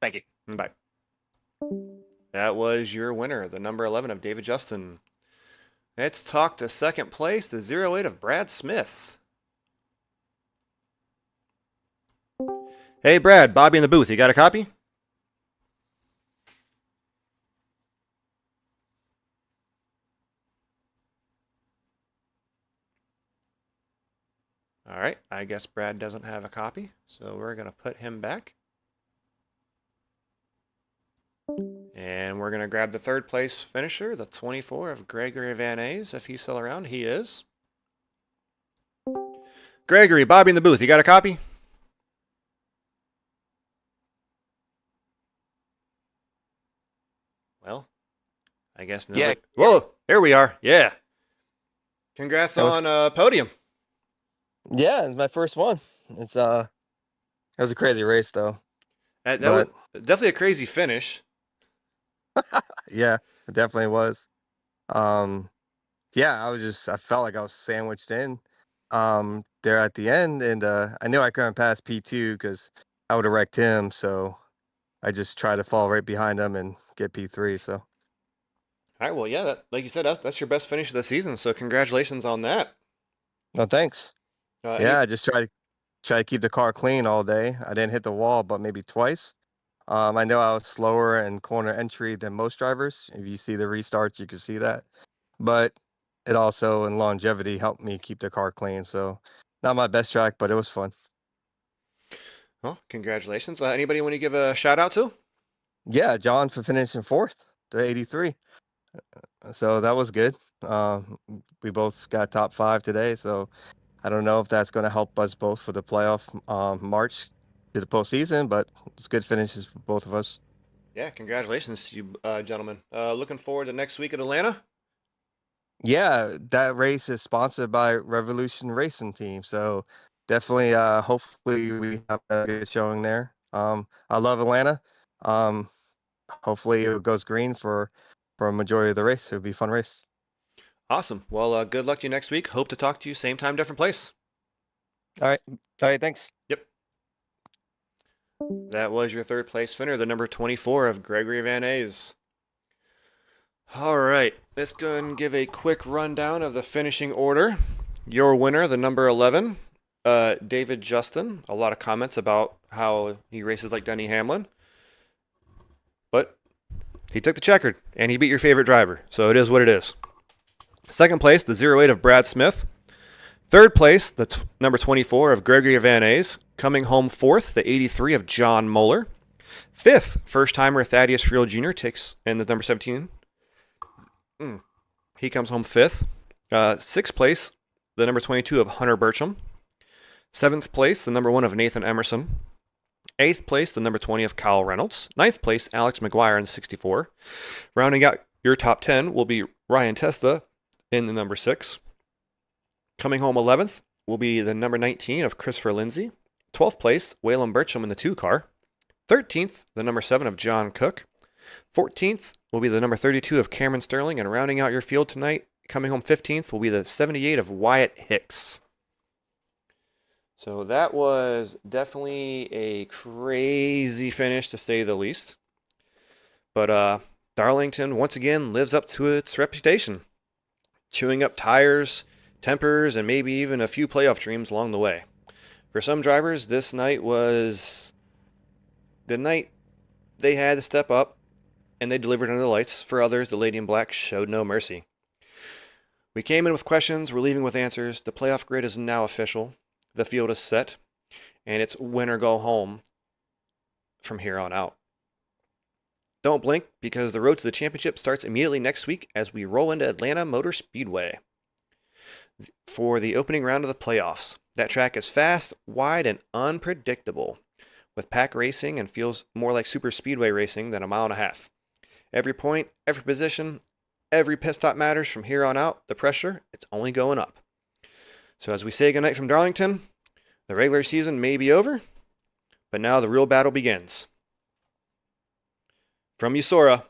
Thank you. Bye. That was your winner, the number 11 of David Justin. Let's talk to second place, the 08 of Brad Smith. Hey, Brad, Bobby in the booth. You got a copy? All right, I guess Brad doesn't have a copy, so we're going to put him back. And we're going to grab the third place finisher, the 24 of Gregory Van Ays, if he's still around. He is. Gregory, Bobby in the booth. You got a copy? I guess. Yeah. Whoa, there we are. Yeah. Congrats That was- on podium. Yeah, it's my first one. It was a crazy race though. That But was definitely a crazy finish. yeah, it definitely was. Um, yeah, I felt like I was sandwiched in there at the end, and I knew I couldn't pass P2 because I would have wrecked him. So I just tried to fall right behind him and get P3. So All right. Well, yeah. Like you said, that's your best finish of the season. So congratulations on that. no thanks. Uh, Yeah, any- I just try to keep the car clean all day. I didn't hit the wall, but maybe twice. I know I was slower in corner entry than most drivers. If you see the restarts, you can see that. But it also in longevity helped me keep the car clean. So not my best track, but it was fun. well, congratulations. Anybody want to give a shout out to? Yeah, John for finishing fourth, the 83. So that was good. We both got top 5 today. So I don't know if that's going to help us both for the playoff march to the postseason, but it's good finishes for both of us. Yeah, congratulations to you, gentlemen. Looking forward to next week at Atlanta. Yeah, that race is sponsored by Revolution Racing Team. So definitely, hopefully we have a good showing there. I love Atlanta. Um, hopefully it goes green for a majority of the race. It would be a fun race. Awesome. Well, good luck to you next week. Hope to talk to you same time, different place. All right. All right. Thanks. Yep. That was your third place winner, the number 24 of Gregory Van Ays. All right, let's go ahead and give a quick rundown of the finishing order. Your winner, the number 11, David Justin. A lot of comments about how he races like Denny Hamlin. But he took the checkered, and he beat your favorite driver, so it is what it is. Second place, the 08 of Brad Smith. Third place, the number 24 of Gregory Van Ays. Coming home fourth, the 83 of John Moeller. Fifth, first-timer Thaddeus Friel Jr. takes in the number 17. He comes home fifth. Sixth place, the number 22 of Hunter Burcham. Seventh place, the number 1 of Nathan Emerson. Eighth place, the number 20 of Kyle Reynolds. Ninth place, Alex McGuire in the 64. Rounding out your top 10 will be Ryan Testa in the number 6. Coming home 11th will be the number 19 of Christopher Lindsay. 12th place, Waylon Burcham in the 2 car. 13th, the number 7 of John Cook. 14th will be the number 32 of Cameron Sterling, and rounding out your field tonight, coming home 15th, will be the 78 of Wyatt Hicks. So that was definitely a crazy finish, to say the least. But Darlington, once again, lives up to its reputation, chewing up tires, tempers, and maybe even a few playoff dreams along the way. For some drivers, this night was the night they had to step up, and they delivered under the lights. For others, the Lady in Black showed no mercy. We came in with questions, we're leaving with answers. The playoff grid is now official. The field is set, and it's win or go home from here on out. Don't blink, because the road to the championship starts immediately next week as we roll into Atlanta Motor Speedway for the opening round of the playoffs. That track is fast, wide, and unpredictable, with pack racing, and feels more like super speedway racing than a mile and a half. Every point, every position, every pit stop matters from here on out. The pressure, it's only going up. So as we say goodnight from Darlington, the regular season may be over, but now the real battle begins. From USORA,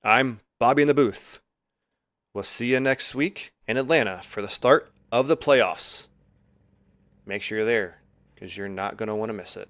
I'm Bobby in the booth. We'll see you next week in Atlanta for the start of the playoffs. Make sure you're there, because you're not going to want to miss it.